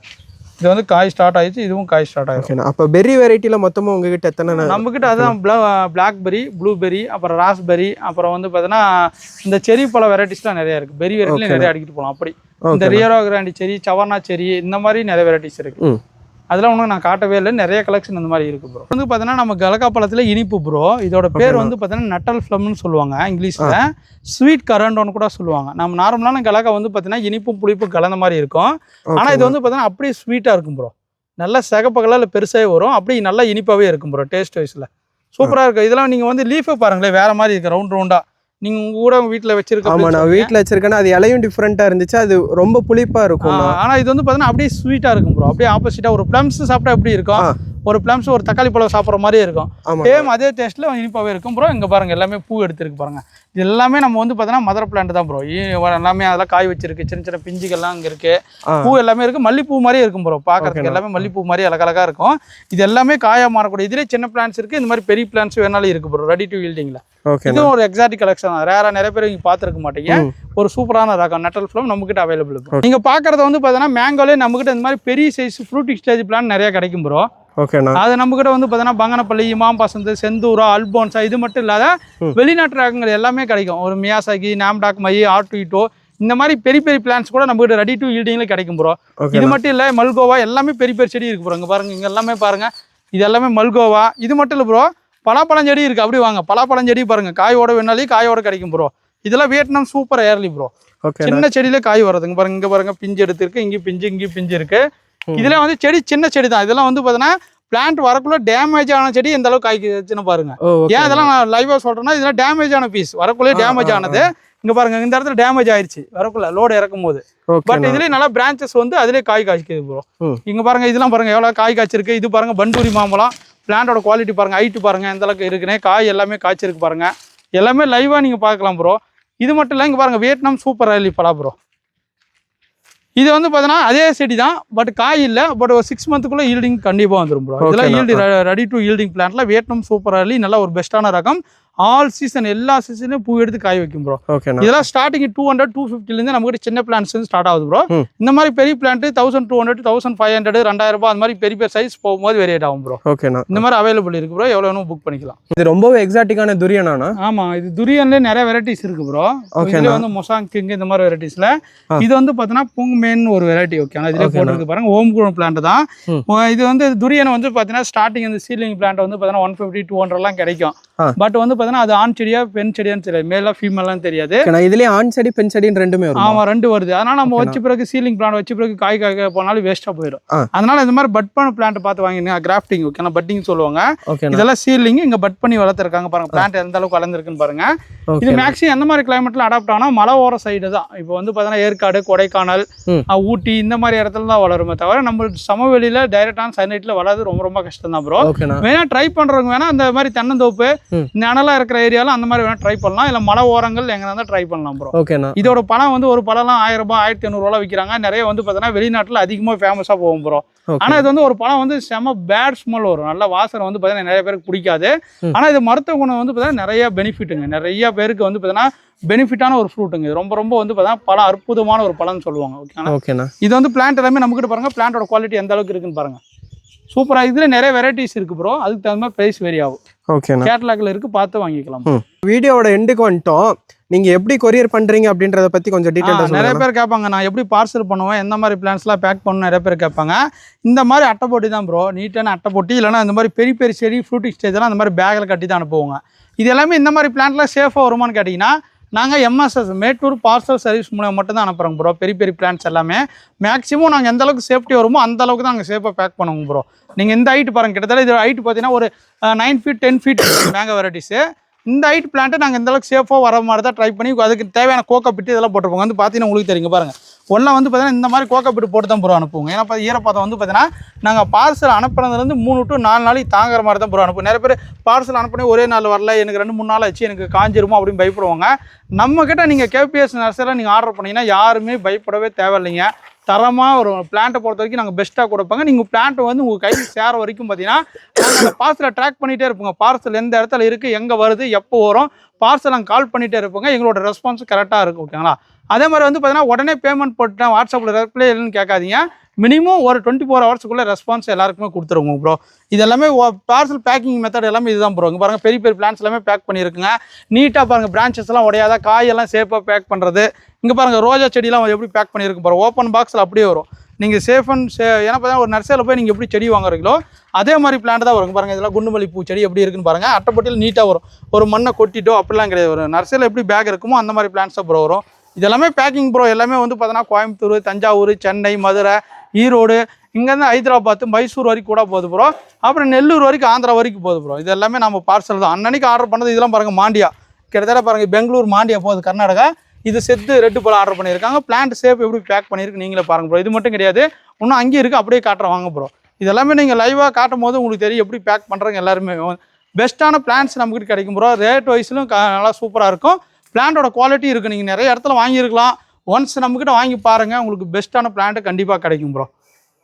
இது வந்து காய் ஸ்டார்ட் ஆயிடுச்சு, இதுவும் காய் ஸ்டார்ட் ஆயிடுச்சு. அப்போ பெரி வெரைட்டியில் மொத்தமாக உங்ககிட்ட எத்தனை? நம்மகிட்ட அதுதான் பிளாக்பெரி, ப்ளூபெரி, அப்புறம் ராஸ்பெரி, அப்புறம் வந்து பார்த்தீங்கன்னா இந்த செரி பழ வெரைட்டிஸ்லாம் நிறைய இருக்குது. பெரி வெரைட்டில நிறைய அடிக்கிட்டு போகலாம். அப்படி இந்த ரியரோ கிராண்டி செரி, சவர்னா செரி, இந்த மாதிரி நிறைய வெரைட்டிஸ் இருக்குது. அதெல்லாம் ஒன்றும் நான் காட்டவே இல்லை. நிறைய கலெக்ஷன் இந்த மாதிரி இருக்குது ப்ரோ. வந்து பார்த்தீங்கன்னா நம்ம கலக்கா பழத்தில் இனிப்பு ப்ரோ. இதோட பேர் வந்து பார்த்தீங்கன்னா நட்டல் ஃப்ளம்னு சொல்லுவாங்க இங்கிலீஷில். ஸ்வீட் கரண்டோன்னு கூட சொல்லுவாங்க. நம்ம நார்மலான கலக்கா வந்து பார்த்தீங்கன்னா இனிப்பும் புளிப்பும் கலந்த மாதிரி இருக்கும். ஆனால் இது வந்து பார்த்தீங்கன்னா அப்படியே ஸ்வீட்டாக இருக்கும் ப்ரோ. நல்லா சிகப்பு கலரில் பெருசாகவே வரும். அப்படியே நல்லா இனிப்பாகவே இருக்கும் ப்ரோ. டேஸ்ட் வைஸில் சூப்பராக இருக்கும். இதெல்லாம் நீங்கள் வந்து லீஃபை பாருங்களேன், வேறு மாதிரி இருக்குது, ரவுண்ட் ரவுண்டாக. நீங்கள் உங்கள் கூட வீட்டில் வச்சிருக்க? ஆமாம், நான் வீட்டில் வச்சிருக்கேன்னா அது இலையும் டிஃப்ரெண்ட்டாக இருந்துச்சு. அது ரொம்ப புளிப்பாக இருக்கும். ஆனால் இது வந்து பார்த்தீங்கன்னா அப்படியே ஸ்வீட்டாக இருக்கும் ப்ரோ. அப்படியே ஆப்போசிட்டாக ஒரு ப்ளம்ஸ் சாப்பிட்டா எப்படி இருக்கும், ஒரு பிளம்ஸ் ஒரு தக்காளி பழம் சாப்பிட்ற மாதிரியே இருக்கும். சேம் அதே டேஸ்ட்டில் இனிப்பாகவே இருக்கும் ப்ரோ. இங்கே பாருங்கள் எல்லாமே பூ எடுத்துருக்கு பாருங்கள். இது எல்லாமே நம்ம வந்து பார்த்தீங்கன்னா மதர் பிளான்ட் தான் ப்ரோ. எல்லாமே அதெல்லாம் காய் வச்சிருக்கு, சின்ன சின்ன பிஞ்சுகள்லாம் இங்கே இருக்குது. பூ எல்லாமே இருக்குது, மல்லிப்பூ மாதிரியே இருக்கும் ப்ரோ. பார்க்கறதுக்கு எல்லாமே மல்லிப்பூ மாதிரி அழகழகாக இருக்கும். இது எல்லாமே காயாக மாறக்கூடிய. இதிலே சின்ன பிளான்ஸ் இருக்குது, இந்த மாதிரி பெரிய பிளான்ஸ் வேணாலும் இருக்குது ப்ரோ. ரெடி டு ஈல்டிங்கில் இதுவும் ஒரு எக்ஸாட்டிக் கலெக்ஷன் தான். ரேராக நிறைய பேர் இங்கே பார்த்துருக்க மாட்டீங்க. ஒரு சூப்பரான ரகம் நட்டல் ஃப்ளம் நம்மகிட்ட அவைலபிள் இருக்கும். நீங்கள் பார்க்குறது வந்து பார்த்தீங்கன்னா மேங்கோலே நம்மகிட்ட இந்த மாதிரி பெரிய சைஸ் ஃப்ரூட்டிங் ஸ்டேஜ் பிளான் நிறைய கிடைக்கும் ப்ரோ. அது நம்மகிட்ட வந்து பார்த்தீங்கன்னா பங்கனப்பள்ளி, இமாம் பசந்த், செந்தூரா, அல்போன்சா இது மட்டும் இல்லாத வெளிநாட்டு ரகங்கள் எல்லாமே கிடைக்கும். ஒரு மியாசாகி, நாம்டாக் மை, ஆர்டிட்டோ இந்த மாதிரி பெரிய பெரிய பிளான்ஸ் கூட நம்மகிட்ட ரெடி டு ஈல்டிங்ல கிடைக்கும் ப்ரோ. இது மட்டும் இல்லை, மல்கோவா எல்லாமே பெரிய பெரிய செடி இருக்கு ப்ரோ. இங்கே பாருங்க, இங்கே எல்லாமே பாருங்க, இது எல்லாமே மல்கோவா. இது மட்டும் இல்லை ப்ரோ, பலாப்பழம் செடி இருக்கு. அப்படி வாங்க, பலாப்பழம் செடி பாருங்க, காயோட வேணாலும் காயோட கிடைக்கும் ப்ரோ. இதெல்லாம் வியட்நாம் சூப்பர் ஏர்லி ப்ரோ. சின்ன செடியில காய் வருதுங்க பாருங்க. இங்க பாருங்க பிஞ்சு எடுத்துருக்கு, இங்கே பிஞ்சு இருக்கு. இதுல வந்து செடி சின்ன செடி தான். இதெல்லாம் வந்து பாத்தீங்கன்னா பிளான்ட் வரக்குள்ள டேமேஜ் ஆன செடி எந்த அளவுக்கு காய்க்குன்னு பாருங்க. ஏன் இதெல்லாம் நான் லைவா சொல்றேன்னா, இதெல்லாம் டேமேஜ் ஆன பீஸ் வரக்குள்ளே டேமேஜ் ஆனது. இங்க பாருங்க, இந்த இடத்துல டேமேஜ் ஆயிடுச்சு வரக்குள்ள லோடு இறக்கும் போது. பட் இதுலயே நல்லா பிரான்ச்சஸ் வந்து அதுலயே காய் காய்க்குது ப்ரோ. இங்க பாருங்க, இதெல்லாம் பாருங்க எவ்வளவு காய் காய்ச்சிருக்கு. இது பாருங்க பண்டூரி மாம்பழம். பிளான்டோட குவாலிட்டி பாருங்க, ஹைட்டு பாருங்க எந்த அளவுக்கு இருக்குன்னு. காய் எல்லாமே காய்ச்சிருக்கு பாருங்க. எல்லாமே லைவா நீங்க பார்க்கலாம் ப்ரோ. இது மட்டும் இல்லை, இங்க பாருங்க வியட்நாம் சூப்பர் ஏர்லி பலா ப்ரோ. இது வந்து பார்த்தீங்கன்னா அதே செடி தான், பட் காய் இல்லை. பட் ஒரு 6 மந்த்துக்குள்ள ஈல்டிங் கண்டிப்பாக வந்துடும் ப்ரோ. இதெல்லாம் ஈல்டி ரெடி டு ஈல்டிங் பிளான்ட்ல வியட்நாம் சூப்பர் ஏர்லி நல்ல ஒரு பெஸ்ட்டான ரகம். ஆல் சீசன் எல்லா சீசனும் பூ எடுத்து காய் வைக்கும் ப்ரோ. இதெல்லாம் ஸ்டார்டிங் 200 250 நம்ம சின்ன பிளான்ஸ் ஸ்டார்ட் ஆகுது ப்ரோ. இந்த மாதிரி பெரிய பிளான்ட் 1200 1500 2000 ரூபாய் அந்த மாதிரி பெரிய சைஸ் போகும்போது வேரியேட் ஆகும் ப்ரோ. இந்த மாதிரி அவைலபிள் இருக்கு ப்ரோ. எவ்வளோ வேணும் புக் பண்ணிக்கலாம். இது ரொம்பவே எக்ஸாட்டிக்கான துரியனா? ஆமா, இது துரியன்ல நிறைய வெரைட்டிஸ் இருக்கு ப்ரோ. இதுல வந்து மொசாங் கிங் இந்த மாதிரி வெரைட்டிஸ்ல இது வந்து பாத்தீங்கன்னா புங்மேன் ஒரு வெரைட்டி. ஓகே, இதுல போட்டுருக்கு பாருங்க, ஹோம் க்ரோன் பிளான்ட் தான். இது வந்து துரியன் வந்து பாத்தீங்கன்னா ஸ்டார்டிங் இந்த சீலிங் பிளான்ட் வந்து பாத்தீங்கன்னா 150 200 எல்லாம் கிடைக்கும். பட் வந்து பாத்தீங்கன்னா அது ஆண் செடியா பெண் செடியான்னு தெரியாது, மேலா ஃபீமேலாம் தெரியாது. இதுலயே ஆண் செடி பெண் செடின்னு ரெண்டுமே வரும். ஆமா, ரெண்டு வருது. அதனால நம்ம வச்ச பிறகு சீலிங் பிளான்ட் வச்ச பிறகு காய் காய்க்க போனாலும் வேஸ்டா போயிடும். அதனால இந்த மாதிரி பட் பண்ண பிளான்ட் பார்த்து வாங்கினீங்க. கிராஃப்டிங் ஓகே, பட்டிங் சொல்லுவாங்க. இதெல்லாம் சீலிங் இங்க பட் பண்ணி வளர்த்துருக்காங்க பாருங்க. பிளான்ட் எந்த அளவுக்கு வளர்ந்துருக்குன்னு பாருங்க. இது மேக்ஸிமம் எந்த மாதிரி கிளைமேட்ல அடாப்ட் ஆனா மலை ஓர சைடு தான். இப்போ வந்து பாத்தீங்கன்னா ஏற்காடு, கொடைக்கானல், ஊட்டி இந்த மாதிரி இடத்துல தான் வளருமே தவிர நம்ம சமவெளியில டைரக்டான சன்லைட்ல வளர்றது ரொம்ப ரொம்ப கஷ்டம் தான் ப்ரோ. வேணா ட்ரை பண்றவங்க வேணா இந்த மாதிரி தென்னந்தோப்பு நிழலா இருக்கிற ஏரியால அந்த மாதிரி வேணா ட்ரை பண்ணலாம். இல்ல மலை ஓரங்கள் எங்க இருந்தா ட்ரை பண்ணலாம் ப்ரோ. இதோட பழம் வந்து ஒரு பழம்லாம் 1000 ரூபாய் 1500 ரூபாய் விற்கிறாங்க. நிறைய வந்து பாத்தீங்கன்னா வெளிநாட்டுல அதிகமா ஃபேமஸா போகும் ப்ரோ. ஆனா இது வந்து ஒரு பழம் வந்து செம பேட் ஸ்மெல் வரும், நல்ல வாசனை வந்து பாத்தீங்கன்னா நிறைய பேருக்கு பிடிக்காது. ஆனா இது மருத்துவ குணம் வந்து பாத்தீங்கன்னா நிறைய பெனிஃபிட்டுங்க. நிறைய பேருக்கு வந்து பாத்தீங்கன்னா பெனிஃபிட்டான ஒரு ஃப்ரூட்டுங்க. ரொம்ப ரொம்ப வந்து பாத்தீங்கன்னா பழம் அற்புதமான ஒரு பழம்னு சொல்லுவாங்க. ஓகேனா இது வந்து பிளான்ட் எல்லாமே நம்ம கிட்ட பாருங்க. பிளான்ட்டோட குவாலிட்டி எந்த அளவுக்கு இருக்குன்னு பாருங்க. சூப்பரா. இதுல நிறைய வெரைட்டிஸ் இருக்கு ப்ரோ. அதுக்கு தகுந்த மாதிரி பிரைஸ் வேரி ஆகும். கேட்டலாக்ல இருக்கு, பார்த்து வாங்கிக்கலாம். வீடியோவோட எண்டுக்கு வந்துட்டோம். நீங்க எப்படி கொரியர் பண்றீங்க அப்படின்றத பத்தி கொஞ்சம் டீடைலா நிறைய பேர் கேட்பாங்க, நான் எப்படி பார்சல் பண்ணுவேன், எந்த மாதிரி பிளான்ஸ்லாம் பேக் பண்ணணும் நிறைய பேர் கேட்பாங்க. இந்த மாதிரி அட்டை போட்டி தான் ப்ரோ, நீட்டான அட்டை போட்டி. இல்லைன்னா இந்த மாதிரி பெரிய பெரிய செடி ஃப்ரூட்டிங் ஸ்டேஜ்லாம் அந்த மாதிரி பேக்கில் கட்டி தான் அனுப்புவோங்க. இது எல்லாமே இந்த மாதிரி பிளான்ட்லாம் சேஃபாக வருமானு கேட்டிங்கன்னா, நாங்கள் எம்எஸ்எஸ் மேட்டூர் பார்சல் சர்வீஸ் மூலம் மட்டும் தான் அனுப்புகிறோங்க ப்ரோ. பெரிய பெரிய பிளான்ஸ் எல்லாமே மேக்ஸிமம் நாங்கள் எந்த அளவுக்கு சேஃப்டி வருமோ அந்த அளவுக்கு தான் நாங்கள் சேஃபாக பேக் பண்ணுவோங்க ப்ரோ. நீங்கள் இந்த ஹைட்டு பாருங்கள், கிட்டத்தட்ட இது ஹைட்டு பார்த்தீங்கன்னா ஒரு 9 feet 10 feet மேங்கோ வெரைட்டிஸு. இந்த ஹைட் பிளான்ட்டு நாங்கள் இந்த அளவுக்கு சேஃபாக வர மாதிரி தான் ட்ரை பண்ணி அதுக்கு தேவையான கோக்கா பிட்டு இதெல்லாம் போட்டுருப்போங்க. வந்து பார்த்தீங்கன்னா உங்களுக்கு தெரியுங்க பாருங்கள். ஒன்றா வந்து பார்த்தீங்கன்னா இந்த மாதிரி கோக்கா பிட்டு போட்டு தான் ப்ரோ அனுப்புவோங்க. ஏன்னா ஈரப்பதம் வந்து பார்த்தீங்கன்னா நாங்கள் பார்சல் அனுப்புறதுலேருந்து 3 to 4 நாளைக்கு தாங்குற மாதிரி தான் ப்ரோ அனுப்புவோம். நிறைய பேர் பார்சல் அனுப்புனே ஒரே நாள் வரல, எனக்கு 2-3 நாள் ஆச்சு, எனக்கு காஞ்சிருமோ அப்படின்னு பயப்படுவாங்க. நம்மக்கிட்ட நீங்கள் கேபிஎஸ் நர்சரியில் நீங்கள் ஆர்டர் பண்ணிங்கன்னா யாருமே பயப்படவே தேவையில்லைங்க. தரமாக ஒரு பிளான்ட்டை பொறுத்த வரைக்கும் நாங்கள் பெஸ்ட்டாக கொடுப்பாங்க. நீங்கள் பிளான்ட்டை வந்து உங்கள் கைக்கு சேர வரைக்கும் பார்த்தீங்கன்னா நாங்கள் அந்த பார்சலை ட்ராக் பண்ணிகிட்டே இருப்போங்க. பார்சல் எந்த இடத்துல இருக்குது, எங்கே வருது, எப்போ வரும், பார்சல் நாங்கள் கால் பண்ணிகிட்டே இருப்போங்க. எங்களோட ரெஸ்பான்ஸ் கரெக்டாக இருக்கும். ஓகேங்களா? அதே மாதிரி வந்து பார்த்தீங்கன்னா உடனே பேமெண்ட் போட்டுட்டேன், வாட்ஸ்அப்பில் ரிப்ளை இல்லைன்னு கேட்காதீங்க. மினிமம் ஒரு 24 hours ரெஸ்பான்ஸ் எல்லாருக்குமே கொடுத்துருவோங்க ப்ரோ. இது எல்லாமே பார்சல் பேக்கிங் மெத்தட் எல்லாமே இதுதான் ப்ரோ. இங்கே பாருங்கள், பெரிய பெரிய பிளான்ஸ் எல்லாமே பேக் பண்ணியிருக்குங்க. நீட்டாக பாருங்கள், பிரான்ச்சஸ் எல்லாம் உடையாத, காயெல்லாம் சேஃபாக பேக் பண்ணுறது. இங்கே பாருங்கள், ரோஜா செடியெலாம் எப்படி பேக் பண்ணியிருக்கு பாருங்கள். ஓப்பன் பாக்ஸில் அப்படியே வரும். நீங்கள் சேஃப் அண்ட் ஏன்னா பார்த்தீங்கன்னா ஒரு நர்சரியில் போய் நீங்கள் எப்படி செடி வாங்குறீங்களோ அதே மாதிரி பிளான்ட் தான் வரும். பாருங்கள், இதெல்லாம் குண்டுமல்லி பூ செடி எப்படி இருக்குன்னு பாருங்கள். அட்டைப்பட்டியில் நீட்டாக வரும். ஒரு மண்ணை கொட்டிட்டோ அப்படிலாம் கிடையாது. ஒரு நர்சரியில் எப்படி பேக் இருக்குமோ அந்த மாதிரி பிளான்ஸ் தான் ப்ரோ வரும். இதெல்லாமே பேக்கிங் ப்ரோ. எல்லாமே வந்து பார்த்தீங்கன்னா கோயம்புத்தூர், தஞ்சாவூர், சென்னை, மதுரை, ஈரோடு, இங்கேருந்து ஹைதராபாத், மைசூர் வரைக்கும் கூட போகுது ப்ரோ. அப்புறம் நெல்லூர் வரைக்கும், ஆந்திரா வரைக்கும் போகுது ப்ரோ. இது எல்லாமே நம்ம பார்சல் தான். அன்னன்னைக்கு ஆர்டர் பண்ணது இதெல்லாம் பாருங்கள். மாண்டியா கிட்டத்தட்ட பாருங்கள், பெங்களூர் மாண்டியா போகுது, கர்நாடகா. இது செத்து ரெட்டு போல் ஆர்டர் பண்ணியிருக்காங்க. பிளான்ட் சேஃப் எப்படி பேக் பண்ணியிருக்கு நீங்களே பாருங்கள் ப்ரோ. இது மட்டும் கிடையாது, இன்னும் அங்கேயும் இருக்குது, அப்படியே காட்டுறேன் வாங்க ப்ரோ. இதெல்லாமே நீங்கள் லைவாக காட்டும் போது உங்களுக்கு தெரியும் எப்படி பேக் பண்ணுறாங்க. எல்லாருமே பெஸ்ட்டான பிளான்ஸ் நம்மக்கிட்ட கிடைக்கும் ப்ரோ. ரேட் வைஸ்லும் நல்லா சூப்பராக இருக்கும். பிளான்ட்டோட குவாலிட்டி இருக்குது. நீங்கள் நிறைய இடத்துல வாங்கியிருக்கலாம். ஒன்ஸ் நம்மக்கிட்ட வாங்கி பாருங்கள், உங்களுக்கு பெஸ்ட்டான பிளான்ட்டு கண்டிப்பாக கிடைக்கும் ப்ரோ.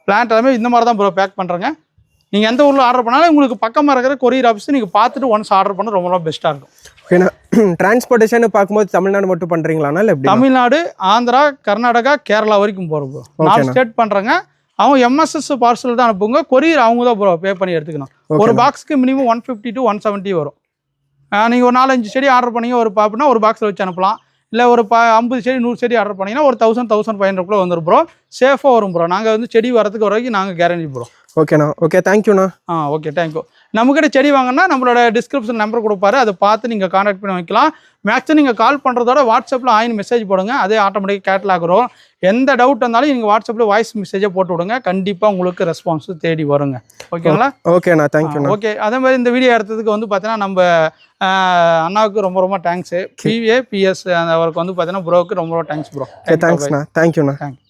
பிளான்ட் எல்லாமே இந்த மாதிரி தான் ப்ரோ பேக் பண்ணுறேங்க. நீங்கள் எந்த ஊரில் ஆர்டர் பண்ணாலும் உங்களுக்கு பக்கமாக இருக்கிற கொரியர் ஆஃபீஸ் நீங்கள் பார்த்துட்டு ஒன்ஸ் ஆர்டர் பண்ண ரொம்ப பெஸ்ட்டாக இருக்கும். ஓகேண்ணா. டிரான்ஸ்போர்ட்டேஷன் பார்க்கும்போது தமிழ்நாடு மட்டும் பண்ணுறீங்களாண்ணா இல்லை எப்படி? தமிழ்நாடு, ஆந்திரா, கர்நாடகா, கேரளா வரைக்கும் போகிறோம் ப்ரோ. 4 ஸ்டேட் பண்ணுறேங்க. அவங்க எம்எஸ்எஸ் பார்சல் தான் அனுப்புங்க. கொரியர் அவங்க தான் ப்ரோ பே பண்ணி எடுத்துக்கணும். ஒரு பாக்ஸுக்கு மினிமம் 150 to 170 வரும். நீங்கள் ஒரு 4-5 செடி ஆர்டர் பண்ணீங்க ஒரு பாப்புனா ஒரு பாக்ஸில் வச்சு அனுப்பலாம். இல்லை ஒரு 50 செடி 100 செடி ஆர்டர் பண்ணிங்கன்னா ஒரு 1000-1500 வந்துடும் ப்ரோ. சேஃபாக வரும் ப்ரோ. நாங்கள் வந்து செடி வரதுக்கு வரைக்கும் நாங்கள் கேரண்டி ப்ரோ. ஓகேண்ணா. ஓகே, தேங்க்யூண்ணா. Okay, thank you. நம்மக்கிட்ட செடி வாங்கினா நம்மளோட டிஸ்கிரிப்ஷன் நம்பர் கொடுப்பாரு. அதை பார்த்து நீங்கள் கான்டாக்ட் பண்ணி வைக்கலாம். மேக்ஸிமம் நீங்கள் கால் பண்ணுறதோட வாட்ஸ்அப்பில் ஆயின் மெசேஜ் போடுங்க. அதே ஆட்டோமேட்டிக் கேட்லாக் வரும். எந்த டவுட் இருந்தாலும் நீங்கள் வாட்ஸ்அப்பில் வாய்ஸ் மெசேஜை போட்டு விடுங்க. கண்டிப்பாக உங்களுக்கு ரெஸ்பான்ஸ் தேடி வருங்க. ஓகேங்களா? ஓகேண்ணா, தேங்க்யூண்ணா. ஓகே, அதே மாதிரி இந்த வீடியோ எடுத்ததுக்கு வந்து பார்த்தீங்கன்னா நம்ம அண்ணாவுக்கு ரொம்ப தேங்க்ஸு. PAPS அவருக்கு வந்து பார்த்தீங்கன்னா ப்ரோக்கு ரொம்ப தேங்க்ஸ் ப்ரோ. தேங்க்ஸ்ண்ணா. தேங்க்யூண்ணா. தேங்க்யூ.